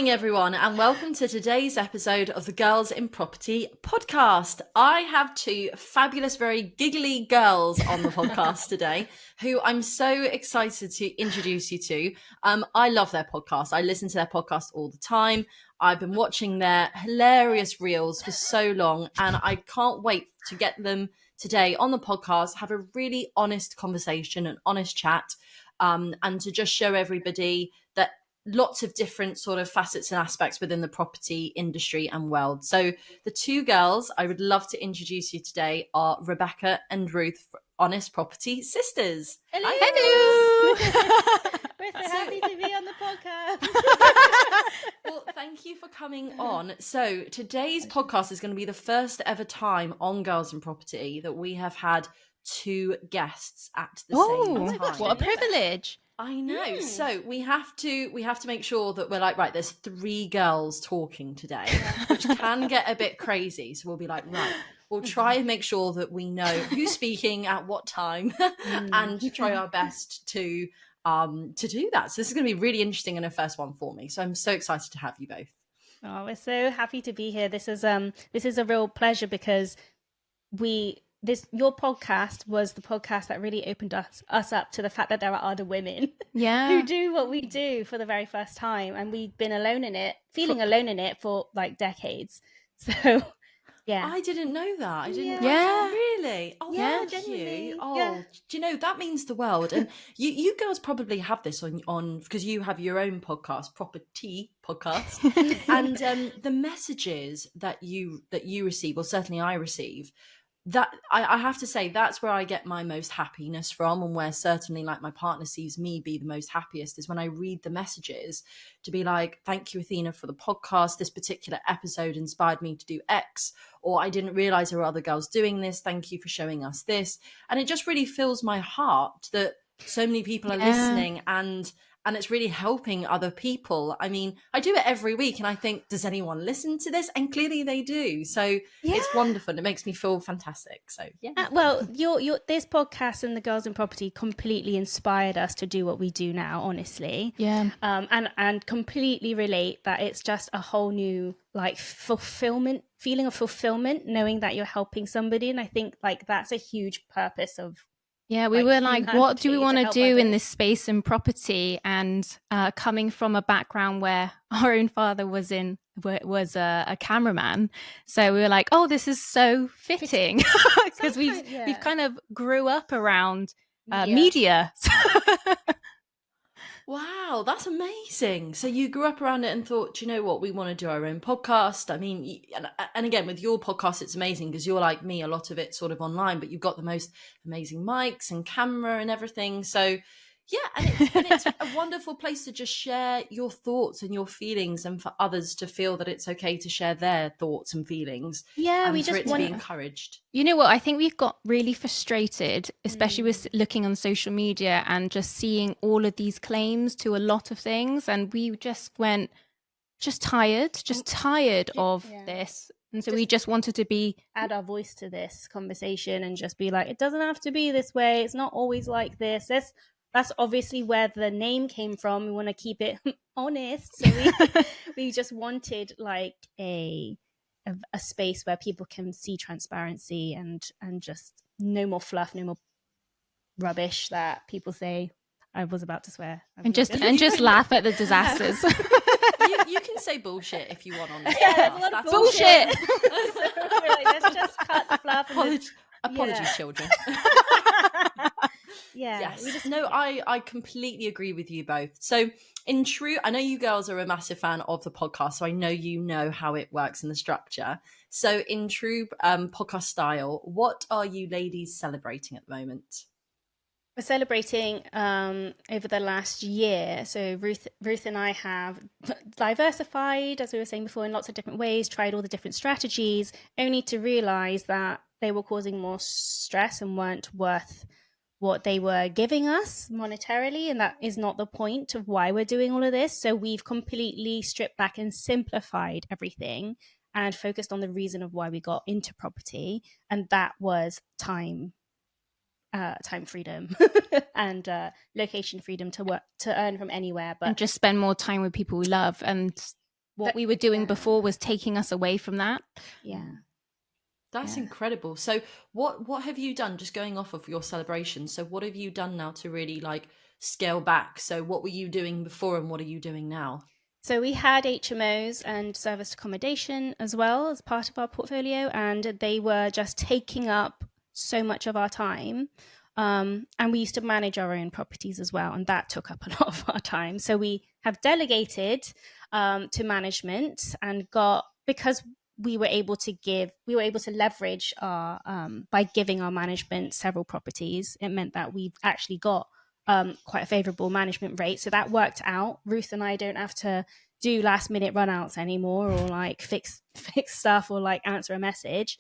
morning, everyone, and welcome to today's episode of the Girls in Property podcast. I have two fabulous, very giggly girls on the podcast today who I'm so excited to introduce you to. I love their podcast. I listen to their podcast all the time. I've been watching their hilarious reels for so long, and I can't wait to get them today on the podcast, have a really honest conversation, an honest chat, and to just show everybody that lots of different sort of facets and aspects within the property industry and world. So the two girls I would love to introduce you today are Rebecca and Ruth, Honest Property Sisters. Hello. Hello. We're so happy to be on the podcast. Well, thank you for coming on. So today's podcast is going to be the first ever time on Girls in Property that we have had two guests at the same time. Gosh, what a privilege. I know. So we have to make sure that we're like, right, there's three girls talking today, which can get a bit crazy. So we'll be like, right, we'll try and make sure that we know who's speaking at what time and try our best to do that. So this is going to be really interesting and a first one for me. So I'm so excited to have you both. Oh, we're so happy to be here. This is a real pleasure because your podcast was the podcast that really opened us up to the fact that there are other women who do what we do for the very first time, and we've been alone in it, alone in it for like decades. So yeah, I didn't know that. I didn't. Yeah. Really? Oh, Yeah, thank you. genuinely. Oh, Yeah. do you know that means the world? And you girls probably have this on because you have your own podcast, Propa-TEA podcast, and the messages that you receive, or certainly I receive. That I have to say, that's where I get my most happiness from, and where certainly like my partner sees me be the most happiest is when I read the messages to be like, thank you, Athena, for the podcast. This particular episode inspired me to do X, or I didn't realize there were other girls doing this. Thank you for showing us this. And it just really fills my heart that so many people are listening and it's really helping other people. I mean, I do it every week and I think, does anyone listen to this? And clearly they do. So it's wonderful. It makes me feel fantastic. So yeah. Well, your this podcast and the Girls in Property completely inspired us to do what we do now, honestly. Yeah. And completely relate that it's just a whole new like feeling of fulfillment, knowing that you're helping somebody. And I think like that's a huge purpose of. Yeah, we were like, what do we want to do in this space in property? And coming from a background where our own father was a cameraman, so we were like, oh, this is so fitting because we've kind of grew up around media. Wow, that's amazing. So you grew up around it and thought, do you know what, we want to do our own podcast. I mean, and again, with your podcast, it's amazing because you're like me, a lot of it sort of online, but you've got the most amazing mics and camera and everything. So yeah, and it's a wonderful place to just share your thoughts and your feelings, and for others to feel that it's okay to share their thoughts and feelings. Yeah, and we for just it to want be encouraged. You know what? I think we've got really frustrated, especially with looking on social media and just seeing all of these claims to a lot of things. And we just went tired of this. And so we just wanted to add our voice to this conversation and just be like, it doesn't have to be this way. It's not always like this. That's obviously where the name came from. We want to keep it honest. So we just wanted like a space where people can see transparency and just no more fluff, no more rubbish that people say. I was about to swear. and just laugh at the disasters. You can say bullshit if you want on this Yeah, podcast. there's a lot of That's bullshit. We're like, let's just cut the fluff. Apologies, children. Yeah. Yes. No, I completely agree with you both. So in true, I know you girls are a massive fan of the podcast, so I know you know how it works in the structure. So in true podcast style, what are you ladies celebrating at the moment? We're celebrating over the last year. So Ruth and I have diversified, as we were saying before, in lots of different ways, tried all the different strategies, only to realize that they were causing more stress and weren't worth what they were giving us monetarily. And that is not the point of why we're doing all of this. So we've completely stripped back and simplified everything and focused on the reason of why we got into property. And that was time freedom and location freedom to work, to earn from anywhere, but and just spend more time with people we love. And what we were doing before was taking us away from that. Yeah. That's incredible. So what have you done, just going off of your celebration? So what have you done now to really like scale back? So what were you doing before and what are you doing now? So we had HMOs and serviced accommodation as well as part of our portfolio, and they were just taking up so much of our time. And we used to manage our own properties as well, and that took up a lot of our time. So we have delegated to management and because we were able to leverage our by giving our management several properties. It meant that we've actually got quite a favorable management rate. So that worked out. Ruth and I don't have to do last minute runouts anymore, or like fix stuff, or like answer a message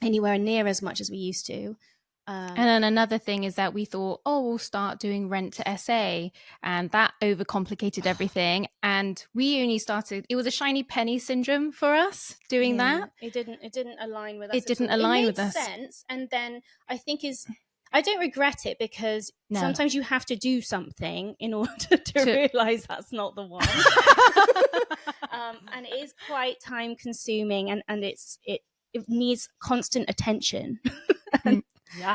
anywhere near as much as we used to. And then another thing is that we thought, we'll start doing rent to SA, and that overcomplicated everything. And we only started, it was a shiny penny syndrome for us doing that. It didn't align with us. It didn't align with us. It made sense. And then I think I don't regret it, because sometimes you have to do something in order to realize that's not the one. And it is quite time consuming, and it needs constant attention.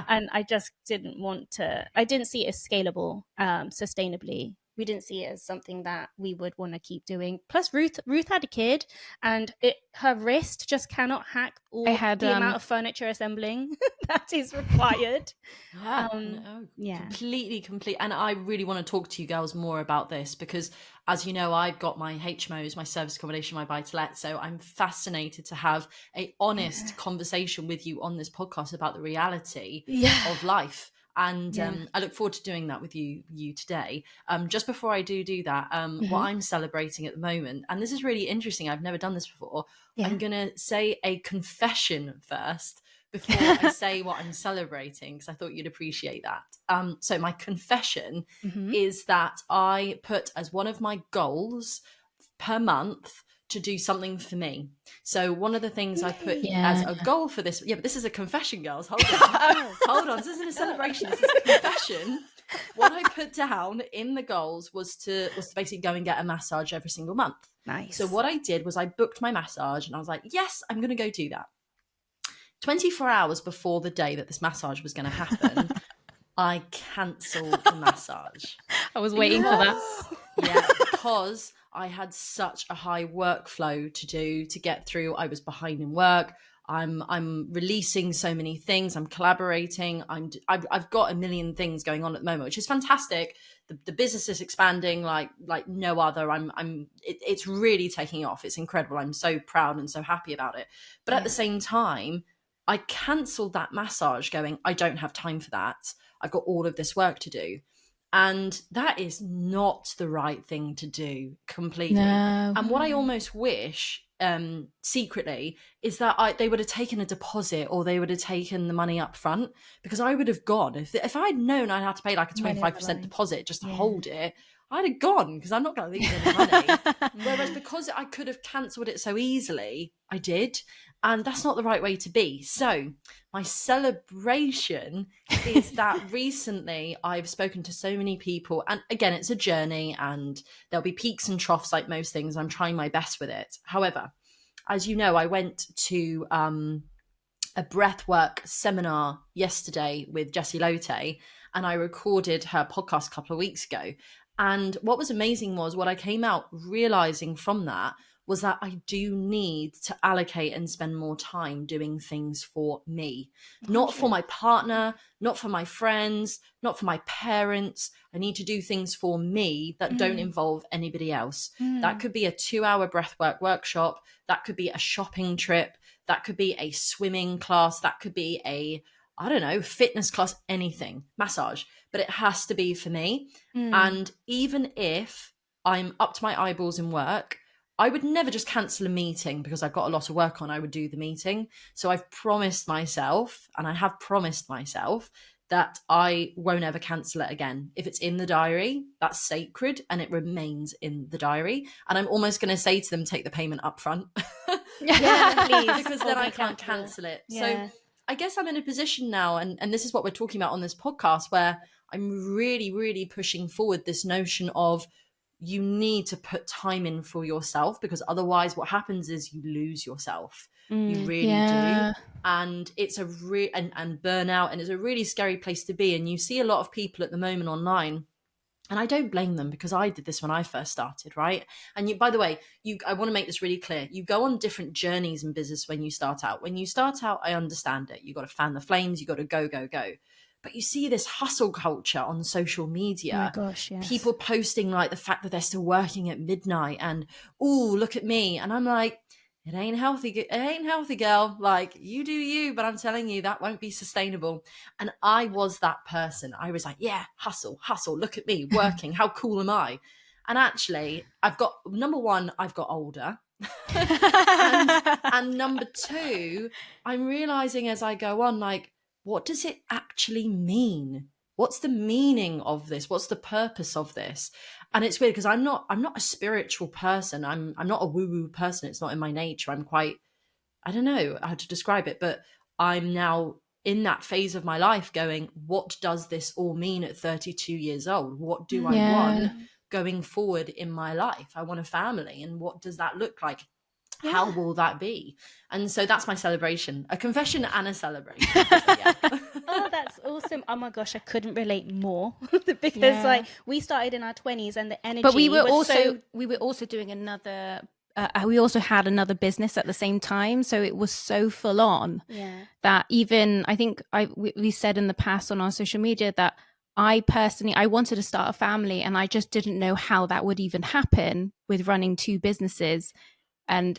And I just I didn't see it as scalable, sustainably. We didn't see it as something that we would want to keep doing. Plus, Ruth had a kid, and her wrist just cannot hack the amount of furniture assembling that is required. Completely. And I really want to talk to you girls more about this, because as you know, I've got my HMOs, my service accommodation, my buy-to-let. So I'm fascinated to have a honest conversation with you on this podcast about the reality of life. And I look forward to doing that with you today. Just before I do that, what I'm celebrating at the moment, and this is really interesting, I've never done this before, I'm going to say a confession first before I say what I'm celebrating, because I thought you'd appreciate that. So my confession is that I put as one of my goals per month to do something for me. So one of the things I put as a goal for this, but this is a confession, girls. Hold on. This isn't a celebration. This is a confession. What I put down in the goals was to basically go and get a massage every single month. Nice. So what I did was I booked my massage, and I was like, yes, I'm going to go do that. 24 hours before the day that this massage was going to happen, I cancelled the massage. I was waiting for that. Because I had such a high workflow to get through. I was behind in work. I'm releasing so many things. I'm collaborating. I've got a million things going on at the moment, which is fantastic. The business is expanding like no other. It's really taking off. It's incredible. I'm so proud and so happy about it. But at the same time, I cancelled that massage going, I don't have time for that. I've got all of this work to do. And that is not the right thing to do completely. No. And what I almost wish secretly is that they would have taken a deposit, or they would have taken the money up front, because I would have gone. If I'd known I'd have to pay like a 25% deposit just to hold it, I'd have gone, because I'm not going to leave any money. Whereas because I could have cancelled it so easily, I did. And that's not the right way to be. So my celebration is that recently I've spoken to so many people. And again, it's a journey, and there'll be peaks and troughs like most things. I'm trying my best with it. However, as you know, I went to a breathwork seminar yesterday with Jessie Lote, and I recorded her podcast a couple of weeks ago. And what was amazing was what I came out realizing from that was that I do need to allocate and spend more time doing things for me, not for my partner, not for my friends, not for my parents. I need to do things for me that don't involve anybody else. That could be a 2-hour breathwork workshop. That could be a shopping trip. That could be a swimming class. That could be a, fitness class, anything, massage, but it has to be for me. And even if I'm up to my eyeballs in work, I would never just cancel a meeting because I've got a lot of work on. I would do the meeting. So I've promised myself, and I have promised myself, that I won't ever cancel it again. If it's in the diary, that's sacred, and it remains in the diary. And I'm almost going to say to them, take the payment up front. Please. Because then I can't cancel it. So I guess I'm in a position now, and this is what we're talking about on this podcast, where I'm really, really pushing forward this notion of you need to put time in for yourself, because otherwise what happens is you lose yourself. You really do. And it's a and burnout, and it's a really scary place to be. And you see a lot of people at the moment online, and I don't blame them, because I did this when I first started, right? And you, by the way, I want to make this really clear. You go on different journeys in business when you start out. When you start out, I understand it. You got to fan the flames. You got to go, go, go. But you see this hustle culture on social media. Oh my gosh, yes. People posting like the fact that they're still working at midnight, and, oh, look at me. And I'm like, it ain't healthy. It ain't healthy, girl. Like, you do you, but I'm telling you, that won't be sustainable. And I was that person. I was like, yeah, hustle. Look at me working. How cool am I? And actually, number one, I've got older. and number two, I'm realizing as I go on, like, what does it actually mean? What's the meaning of this? What's the purpose of this? And it's weird, because I'm not a spiritual person. I'm not a woo-woo person. It's not in my nature. I'm quite, I don't know how to describe it, but I'm now in that phase of my life going, what does this all mean at 32 years old? What do I want going forward in my life? I want a family. And what does that look like? Yeah. How will that be? And so that's my celebration, a confession and a celebration. Oh, that's awesome. Oh my gosh, I couldn't relate more because like we started in our 20s and the energy, but we were also doing another we also had another business at the same time, so it was so full on that even I think we said in the past on our social media that I wanted to start a family, and I just didn't know how that would even happen with running two businesses. And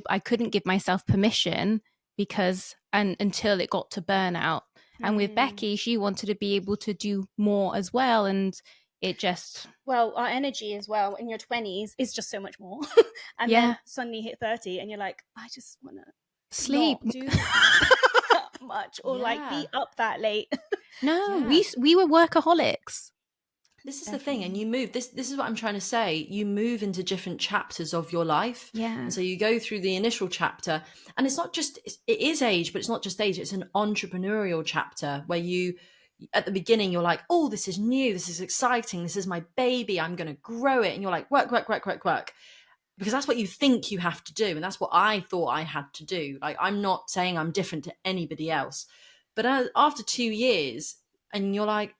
I couldn't give myself permission until it got to burnout. And with Becky, she wanted to be able to do more as well. And it just... Well, our energy as well in your 20s is just so much more. And then suddenly hit 30 and you're like, I just want to sleep. Not do that much or like be up that late. No, we were workaholics. This is the thing, and you move. This is what I'm trying to say. You move into different chapters of your life. Yeah. And so you go through the initial chapter, and it's not just, it is age, but it's not just age. It's an entrepreneurial chapter where you, at the beginning, you're like, oh, this is new. This is exciting. This is my baby. I'm going to grow it. And you're like, work. Because that's what you think you have to do. And that's what I thought I had to do. Like, I'm not saying I'm different to anybody else. But after 2 years, and you're like,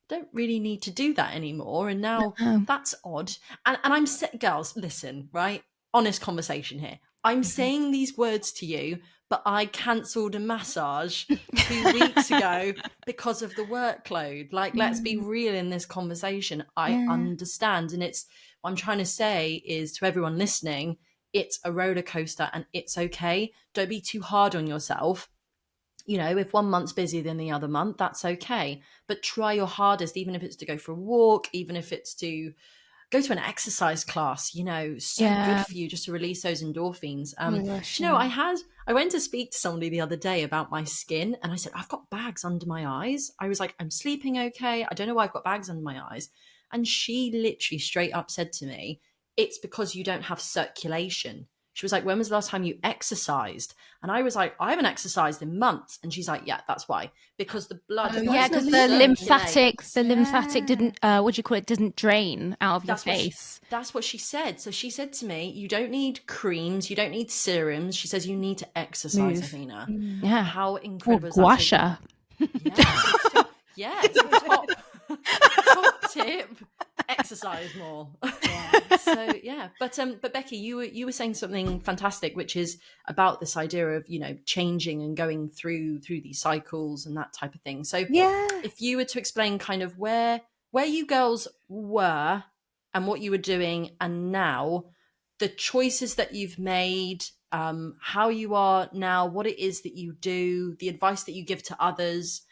don't really need to do that anymore. And now that's odd. And I'm girls, listen, right? Honest conversation here. I'm saying these words to you, but I cancelled a massage 2 weeks ago because of the workload. Like, let's be real in this conversation. I understand. And what I'm trying to say is to everyone listening, it's a roller coaster and it's okay. Don't be too hard on yourself. You know, if 1 month's busier than the other month, that's okay. But try your hardest, even if it's to go for a walk, even if it's to go to an exercise class, you know, good for you just to release those endorphins. I went to speak to somebody the other day about my skin, and I said, I've got bags under my eyes. I was like, I'm sleeping okay. I don't know why I've got bags under my eyes. And she literally straight up said to me, it's because you don't have circulation. She was like, when was the last time you exercised? And I was like, I haven't exercised in months. And she's like, yeah, that's why. Because the blood... because the lymphatic didn't, didn't drain out of your face. That's what she said. So she said to me, you don't need creams, you don't need serums. She says you need to exercise, Athena. Yeah. How incredible is that? Gua sha. It's a top tip. Exercise more. But Becky, you were saying something fantastic, which is about this idea of, you know, changing and going through these cycles and that type of thing. So if you were to explain kind of where you girls were and what you were doing, and now the choices that you've made, how you are now, what it is that you do, the advice that you give to others,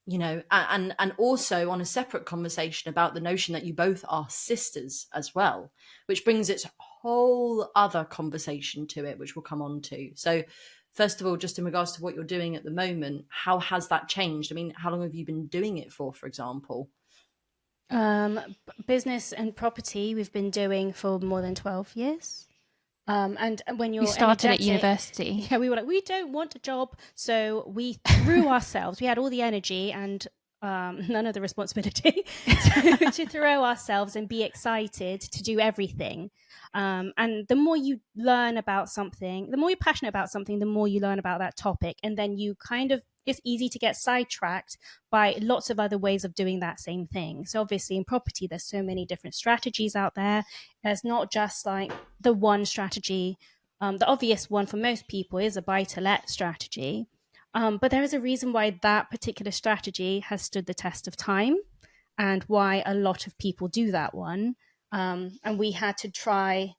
you know, and also on a separate conversation about the notion that you both are sisters as well, which brings its whole other conversation to it, which we'll come on to. So first of all, just in regards to what you're doing at the moment, how has that changed? I mean, how long have you been doing it for example? Business and property we've been doing for more than 12 years. And when you're started at university, we were like, we don't want a job, so we threw ourselves. We had all the energy, and none of the responsibility to throw ourselves and be excited to do everything. And the more you learn about something, the more you're passionate about something, the more you learn about that topic. And then you kind of, it's easy to get sidetracked by lots of other ways of doing that same thing. So obviously in property, there's so many different strategies out there. There's not just like the one strategy. The obvious one for most people is a buy-to-let strategy. But there is a reason why that particular strategy has stood the test of time and why a lot of people do that one. And we had to try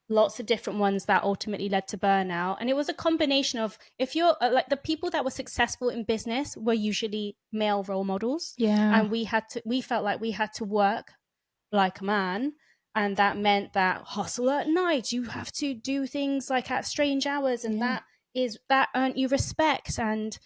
lots of different ones that ultimately led to burnout. And it was a combination of, if you're like, the people that were successful in business were usually male role models. Yeah. And we felt like we had to work like a man. And that meant that hustle at night, you have to do things like at strange hours, and that earned you respect. And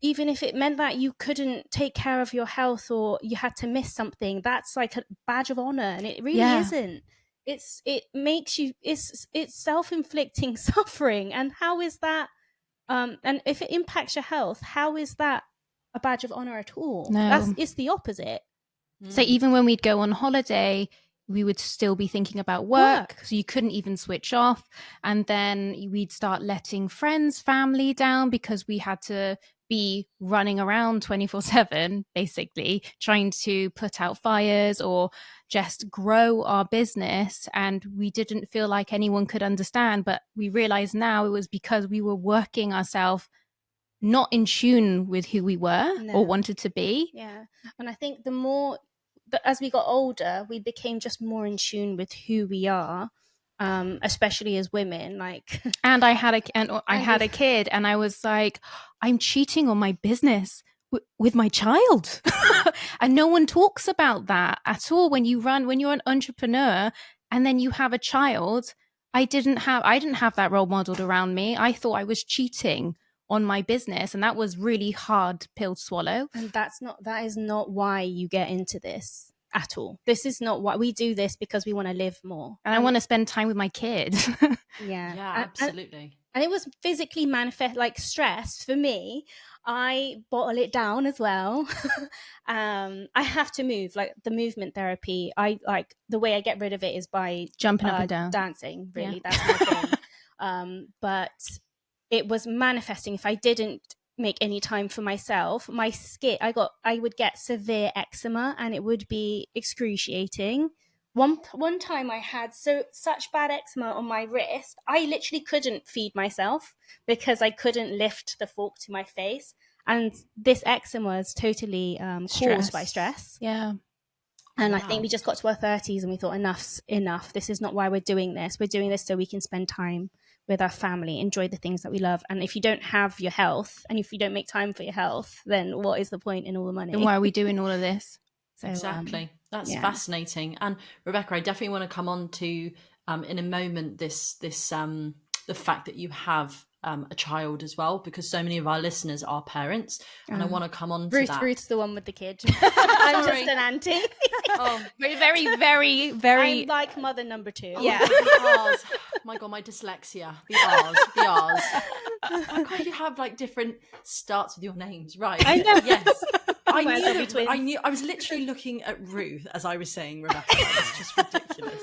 even if it meant that you couldn't take care of your health or you had to miss something, that's like a badge of honor, and it really isn't. It makes you, it's self-inflicting suffering. And how is that and if it impacts your health, how is that a badge of honor at all? No. It's the opposite. So even when we'd go on holiday, we would still be thinking about work. So you couldn't even switch off. And then we'd start letting friends, family down because we had to be running around 24/7, basically trying to put out fires or just grow our business. And we didn't feel like anyone could understand. But we realize now it was because we were working ourselves not in tune with who we were or wanted to be. Yeah. And I think as we got older, we became just more in tune with who we are, especially as women. Like, and I had a kid, and I was like, I'm cheating on my business with my child, and no one talks about that at all. When you're an entrepreneur, and then you have a child, I didn't have that role modeled around me. I thought I was cheating on my business, and that was really hard pill to swallow. And that is not why you get into this at all. This is not why we do this, because we want to live more and I want to spend time with my kid. Yeah, absolutely. And it was physically manifest, like stress for me. I bottle it down as well. I have to move, like the movement therapy. I like the way I get rid of it is by jumping up and down, dancing. Really, that's my thing. But it was manifesting. If I didn't make any time for myself, my skin, I would get severe eczema, and it would be excruciating. One time I had such bad eczema on my wrist, I literally couldn't feed myself because I couldn't lift the fork to my face. And this eczema is totally caused by stress. Yeah. And I think we just got to our 30s and we thought, enough's enough. This is not why we're doing this. We're doing this so we can spend time with our family, enjoy the things that we love. And if you don't have your health, and if you don't make time for your health, then what is the point in all the money? And why are we doing all of this? So, exactly. That's fascinating. And Rebecca, I definitely want to come on to in a moment this the fact that you have a child as well, because so many of our listeners are parents, and I want to come on to that. Ruth's the one with the kid. I'm just an auntie. Oh, very, very, very. I'm like mother number 2. Oh, yeah. The R's. My God, my dyslexia. The R's. Why can't you have like different starts with your names? Right. I know. Yes. I knew. I was literally looking at Ruth as I was saying Rebecca. It's just ridiculous.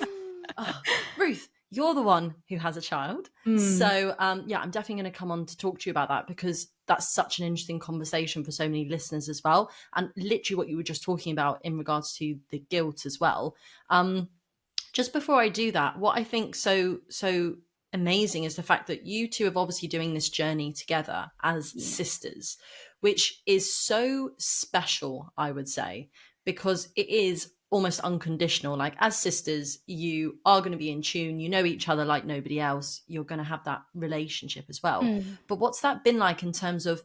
Oh, Ruth, you're the one who has a child. So I'm definitely going to come on to talk to you about that, because that's such an interesting conversation for so many listeners as well. And literally what you were just talking about in regards to the guilt as well. Just before I do that, what I think so amazing is the fact that you two are obviously doing this journey together as sisters, which is so special, I would say, because it is almost unconditional. Like, as sisters, you are going to be in tune, you know each other like nobody else, you're going to have that relationship as well. But what's that been like in terms of,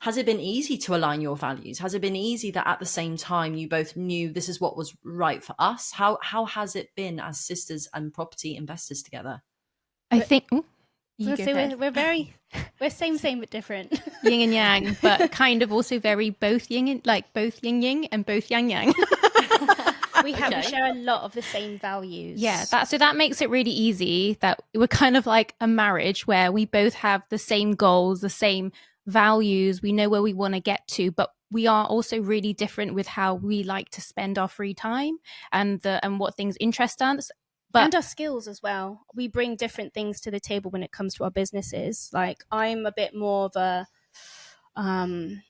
has it been easy to align your values? Has it been easy that at the same time you both knew this is what was right for us? How has it been as sisters and property investors together? I think we're same but different. Yin and yang, but kind of also very both yin yang and both yang yang. We share a lot of the same values. Yeah, that makes it really easy that we're kind of like a marriage where we both have the same goals, the same values. We know where we want to get to, but we are also really different with how we like to spend our free time and what things interest us. And our skills as well. We bring different things to the table when it comes to our businesses. Like I'm a bit more of a, I'm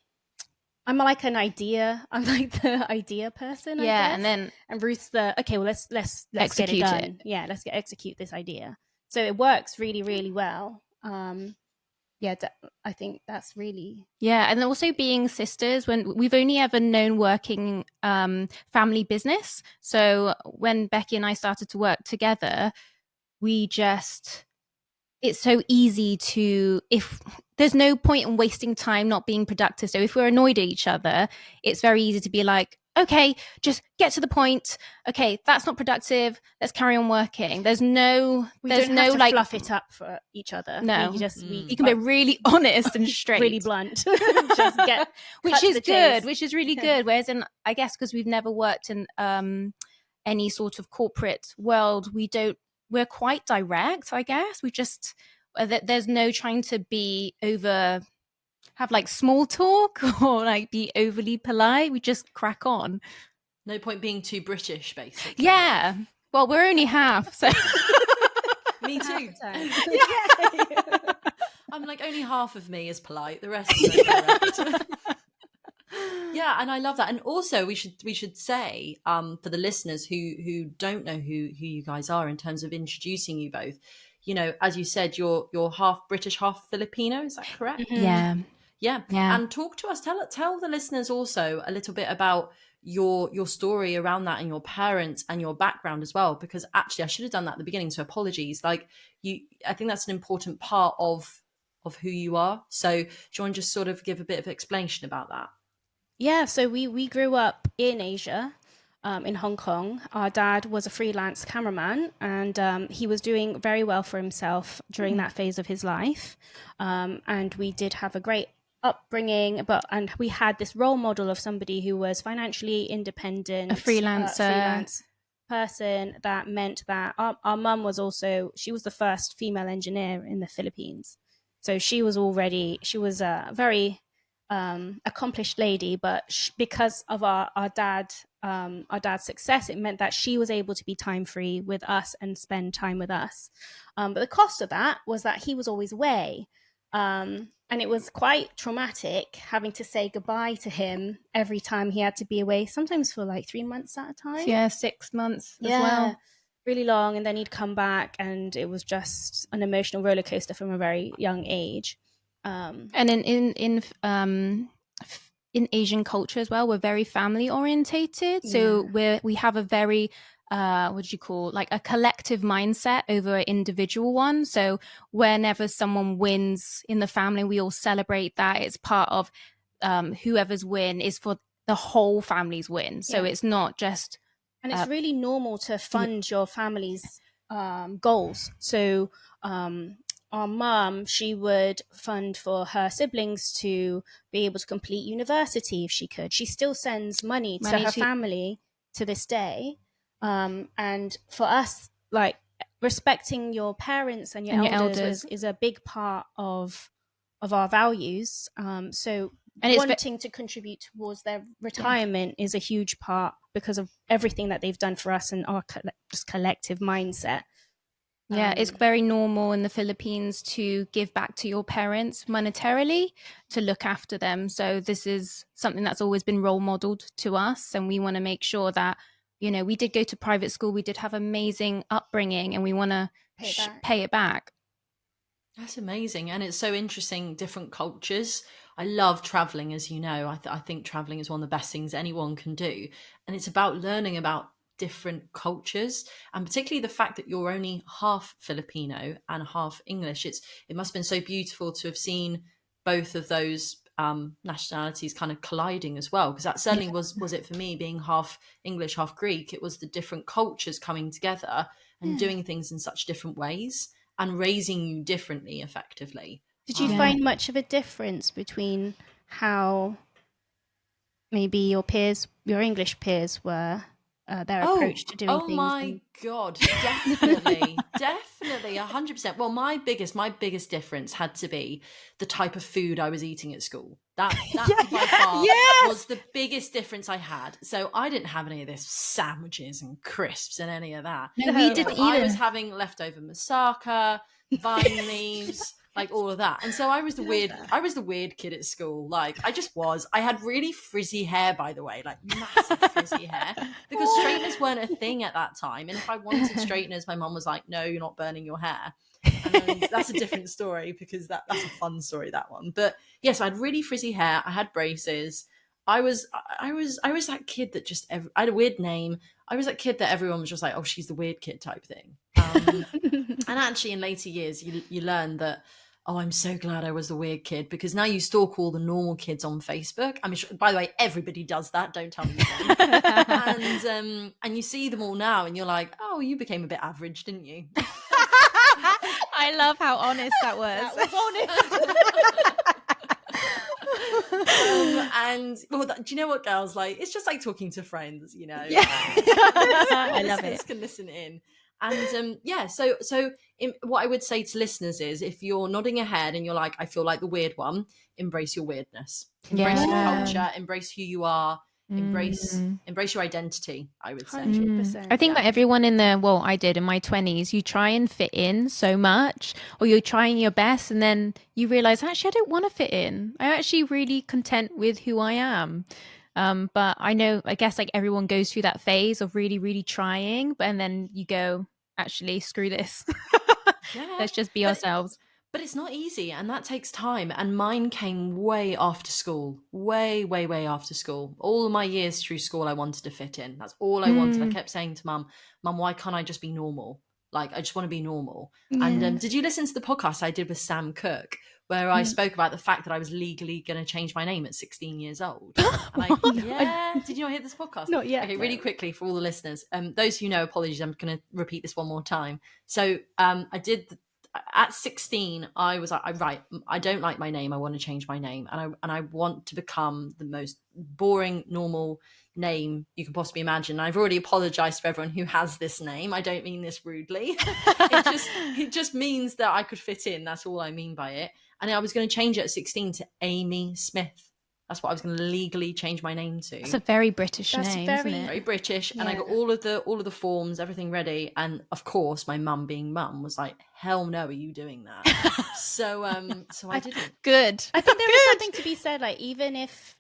like an idea. I'm like the idea person. I guess. And Ruth's the okay. Well, let's get it done. Yeah, let's execute this idea. So it works really, really well. Yeah, I think that's really... Yeah, and also being sisters, when we've only ever known working family business. So when Becky and I started to work together, it's so easy to, if there's no point in wasting time not being productive. So if we're annoyed at each other, it's very easy to be like, okay, just get to the point. Okay, that's not productive. Let's carry on working. There's no like fluff it up for each other. No, you can be really honest and straight, really blunt. Just get, which is good, which is really good. Whereas I guess because we've never worked in any sort of corporate world, we're quite direct. I guess we just there's no trying to be have like small talk or like be overly polite. We just crack on. No point being too British, basically. Yeah. Well, we're only half, so me too. Yeah. I'm like, only half of me is polite. The rest is incorrect. Yeah, and I love that. And also we should say for the listeners who don't know who you guys are, in terms of introducing you both, you know, as you said, you're half British, half Filipino, is that correct? Mm-hmm. Yeah. And talk to us, tell the listeners also a little bit about your story around that and your parents and your background as well, because actually I should have done that at the beginning, so apologies. Like I think that's an important part of who you are. So do you want to just sort of give a bit of explanation about that? Yeah, so we grew up in Asia, in Hong Kong. Our dad was a freelance cameraman, and he was doing very well for himself during that phase of his life. And we did have a great upbringing, and we had this role model of somebody who was financially independent, a freelance person. That meant that our mum was she was the first female engineer in the Philippines. So she was a very accomplished lady, but because of our dad's success, it meant that she was able to be time free with us and spend time with us. But the cost of that was that he was always away. And it was quite traumatic having to say goodbye to him every time he had to be away, sometimes for like 3 months at a time. Yeah, 6 months as well. Really long. And then he'd come back, and it was just an emotional roller coaster from a very young age. And in Asian culture as well, we're very family orientated. So we have a very like a collective mindset over an individual one. So whenever someone wins in the family, we all celebrate that. It's part of whoever's win is for the whole family's win. So it's not just... And it's really normal to fund your family's goals. So our mum, she would fund for her siblings to be able to complete university if she could. She still sends money to her family to this day. And for us, like, respecting your parents and your elders is a big part of our values. So wanting to contribute towards their retirement is a huge part because of everything that they've done for us and our just collective mindset. Yeah, it's very normal in the Philippines to give back to your parents monetarily, to look after them. So this is something that's always been role modeled to us. And we want to make sure that, you know, we did go to private school, we did have amazing upbringing, and we want to pay it back. That's amazing. And it's so interesting, different cultures. I love traveling, as you know. I think traveling is one of the best things anyone can do. And it's about learning about different cultures, and particularly the fact that you're only half Filipino and half English. It must have been so beautiful to have seen both of those nationalities kind of colliding as well, because that certainly was it for me, being half English, half Greek. It was the different cultures coming together and doing things in such different ways and raising you differently, effectively. Did you find much of a difference between how maybe your English peers were, their approach to doing things? Oh my God, definitely, definitely, 100%. Well, my biggest difference had to be the type of food I was eating at school. That by far was the biggest difference I had. So I didn't have any of this sandwiches and crisps and any of that. No, we didn't I either. was having leftover moussaka, vine leaves, like all of that. And so I was the weird kid at school. Like I just was. I had really frizzy hair, by the way, like massive frizzy hair, because straighteners weren't a thing at that time. And if I wanted straighteners, my mum was like, "No, you're not burning your hair." And that's a different story, because that's a fun story, that one. But yes, I had really frizzy hair. I had braces. I was that kid that just I had a weird name. I was that kid that everyone was just like, "Oh, she's the weird kid" type thing. And actually, in later years, you learn that, oh, I'm so glad I was the weird kid, because now you stalk all the normal kids on Facebook. I mean, by the way, everybody does that. Don't tell me you don't. And you see them all now, and you're like, oh, you became a bit average, didn't you? I love how honest that was. And well, do you know what, girls? Like, it's just like talking to friends, you know. Yeah. I love Listeners it. can listen in. And what I would say to listeners is, if you're nodding your head and you're like, I feel like the weird one, embrace your weirdness, embrace your culture, embrace who you are, embrace your identity, I would say. 100%. I think that everyone I did in my 20s, you try and fit in so much, or you're trying your best, and then you realize, actually, I don't want to fit in. I'm actually really content with who I am. But I guess like everyone goes through that phase of really, really trying, and then you go, actually, screw this. Let's just be ourselves. But it's not easy, and that takes time. And mine came way after school, way, way, way after school. All of my years through school, I wanted to fit in. That's all I wanted. I kept saying to Mum, why can't I just be normal? Like, I just want to be normal. And did you listen to the podcast I did with Sam Cook, where I spoke about the fact that I was legally going to change my name at 16 years old? And did you not hear this podcast? Not yet. Okay, really quickly for all the listeners. Those who know, apologies, I'm going to repeat this one more time. So I did... At 16, I was like, right, I don't like my name. I want to change my name. And I want to become the most boring, normal name you can possibly imagine. And I've already apologized for everyone who has this name. I don't mean this rudely. It just means that I could fit in. That's all I mean by it. And I was going to change it at 16 to Amy Smith. That's what I was going to legally change my name to. It's a very British name, isn't it? Very British. And I got all of the forms, everything ready. And of course, my mum, being mum, was like, "Hell no, are you doing that?" so I didn't. Good. I think there is something to be said. Like, even if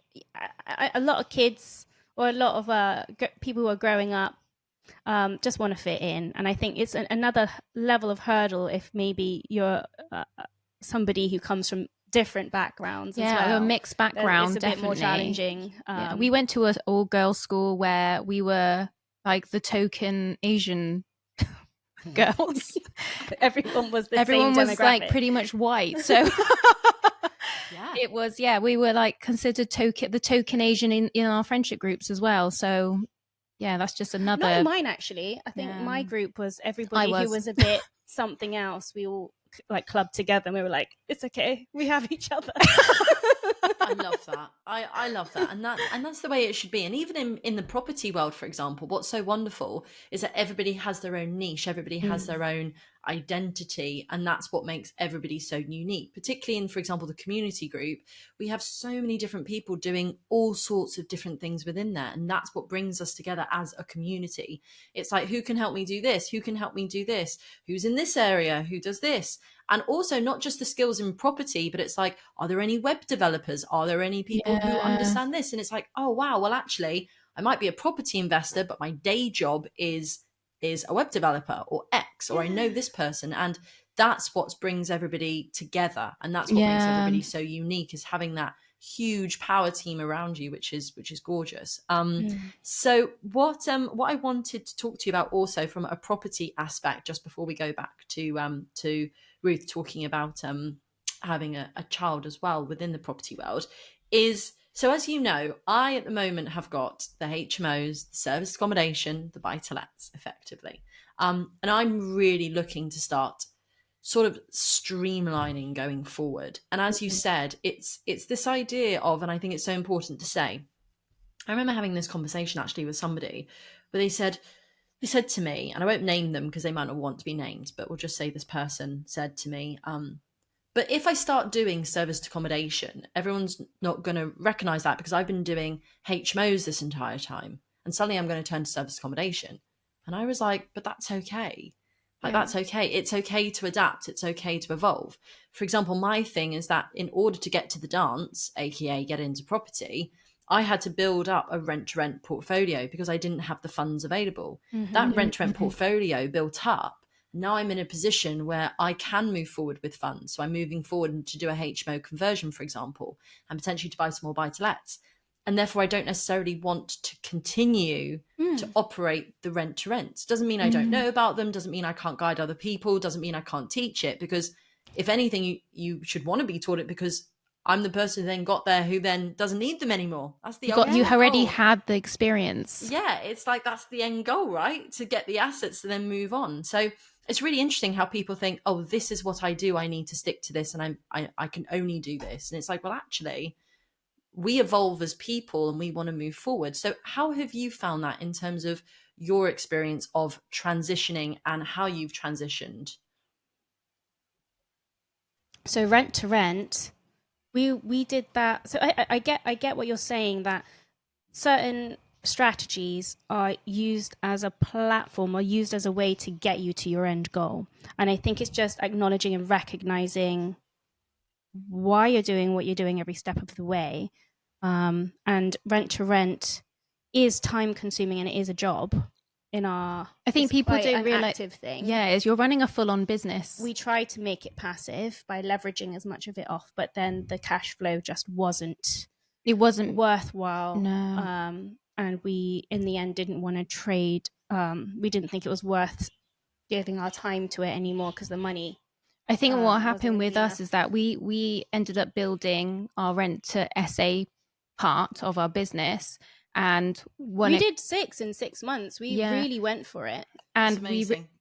a lot of kids or a lot of people who are growing up just want to fit in, and I think it's another level of hurdle if maybe you're somebody who comes from different backgrounds as well. A mixed background. It's a bit more challenging. We went to an all-girls school where we were like the token Asian girls. Everyone was like pretty much white, so it was we were like considered the token Asian in our friendship groups as well. So that's just another. Not mine, actually. I think my group was everybody who was a bit something else. We all like clubbed together, and we were like, it's okay, we have each other. I love that. I love that, and that's the way it should be. And even in the property world, for example, what's so wonderful is that everybody has their own niche, everybody has their own identity, and that's what makes everybody so unique. Particularly in, for example, the community group, we have so many different people doing all sorts of different things within there, and that's what brings us together as a community. It's like, who can help me do this, who can help me do this, who's in this area, who does this. And also not just the skills in property, but it's like, are there any web developers, are there any people who understand this? And it's like, oh wow, well actually I might be a property investor, but my day job is a web developer or X, or I know this person. And that's what brings everybody together, and that's what makes everybody so unique, is having that huge power team around you, which is gorgeous. So what I wanted to talk to you about also from a property aspect, just before we go back to Ruth talking about having a child as well within the property world, is, so as you know, I at the moment have got the HMOs, the service accommodation, the buy-to-lets effectively. And I'm really looking to start sort of streamlining going forward. And as you said, it's this idea of, and I think it's so important to say, I remember having this conversation actually with somebody where they said to me, and I won't name them because they might not want to be named, but we'll just say this person said to me, But if I start doing serviced accommodation, everyone's not going to recognize that because I've been doing HMOs this entire time. And suddenly I'm going to turn to serviced accommodation. And I was like, but that's okay. Like, that's okay. It's okay to adapt. It's okay to evolve. For example, my thing is that in order to get to the dance, aka get into property, I had to build up a rent-to-rent portfolio because I didn't have the funds available. That rent-to-rent portfolio built up. Now I'm in a position where I can move forward with funds. So I'm moving forward to do a HMO conversion, for example, and potentially to buy some more buy-to-lets. And therefore, I don't necessarily want to continue to operate the rent-to-rent. Doesn't mean I don't know about them. Doesn't mean I can't guide other people. Doesn't mean I can't teach it. Because if anything, you should want to be taught it because I'm the person who then got there who then doesn't need them anymore. That's the you already goal. had the experience. Yeah, it's like that's the end goal, right? To get the assets to then move on. So it's really interesting how people think, oh, this is what I do. I need to stick to this, and I can only do this. And it's like, well, actually, we evolve as people and we want to move forward. So how have you found that in terms of your experience of transitioning and how you've transitioned? So rent to rent, we did that. So I get what you're saying, that certain strategies are used as a platform or used as a way to get you to your end goal. And I think it's just acknowledging and recognizing why you're doing what you're doing every step of the way. And rent to rent is time consuming and it is a job. I think people don't realize active thing. Yeah, is you're running a full-on business. We try to make it passive by leveraging as much of it off, but then the cash flow just wasn't worthwhile. No. And we in the end didn't want to trade. We didn't think it was worth giving our time to it anymore because the money. I think what happened with us is that we ended up building our rent to SA part of our business. And we did 6 in 6 months. We really went for it. And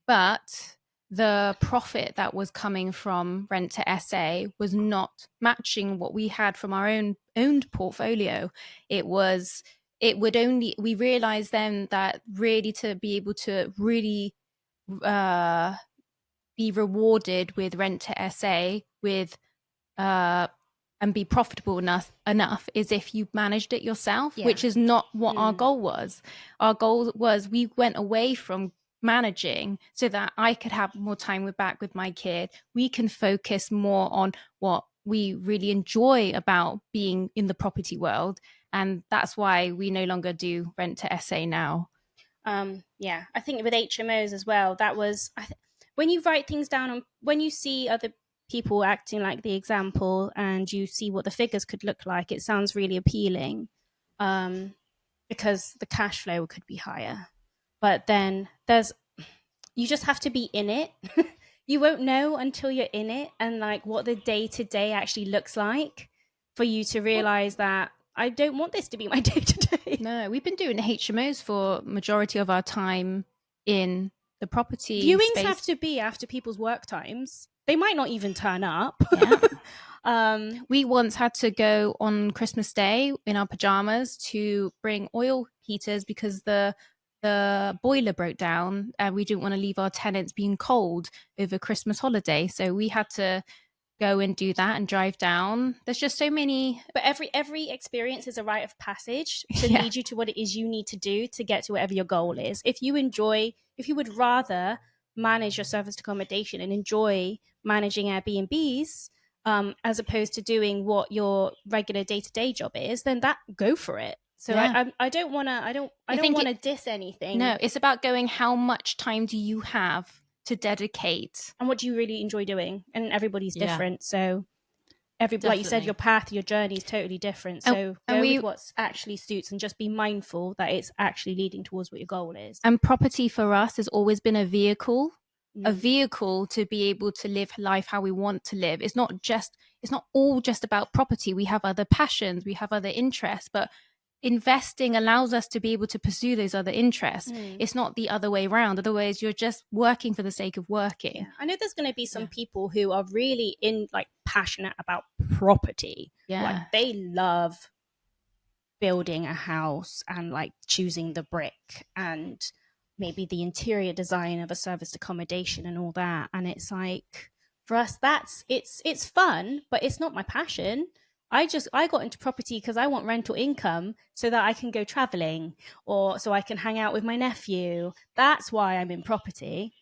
but the profit that was coming from rent to SA was not matching what we had from our owned portfolio. We realized then that really to be able to really be rewarded with rent to SA with and be profitable enough is if you managed it yourself, which is not what our goal was. Our goal was we went away from managing so that I could have more time back with my kid. We can focus more on what we really enjoy about being in the property world. And that's why we no longer do rent to SA now. I think with HMOs as well, that was when you write things down and when you see other people acting like the example and you see what the figures could look like, it sounds really appealing because the cash flow could be higher. But then you just have to be in it. You won't know until you're in it and like what the day-to-day actually looks like for you to realize that I don't want this to be my day-to-day. No, we've been doing HMOs for majority of our time in the property Viewings space. have to be after people's work times. They might not even turn up. Yeah. We once had to go on Christmas Day in our pajamas to bring oil heaters because the boiler broke down and we didn't want to leave our tenants being cold over Christmas holiday. So we had to go and do that and drive down. There's just so many. But every experience is a rite of passage to lead you to what it is you need to do to get to whatever your goal is. If you would rather manage your serviced accommodation and enjoy managing Airbnbs as opposed to doing what your regular day-to-day job is, then go for it. So I don't want to diss anything. No, it's about going, how much time do you have to dedicate? And what do you really enjoy doing? And everybody's different. So like you said, your path, your journey is totally different. So go with what actually suits and just be mindful that it's actually leading towards what your goal is. And property for us has always been a vehicle to be able to live life how we want to live. It's not all just about property. We have other passions, we have other interests, but investing allows us to be able to pursue those other interests. It's not the other way around. Otherwise, you're just working for the sake of working. Yeah. I know there's going to be some people who are really passionate about property. Yeah. Like they love building a house and like choosing the brick and maybe the interior design of a serviced accommodation and all that. And it's like, for us, it's fun, but it's not my passion. I got into property because I want rental income so that I can go traveling or so I can hang out with my nephew. That's why I'm in property.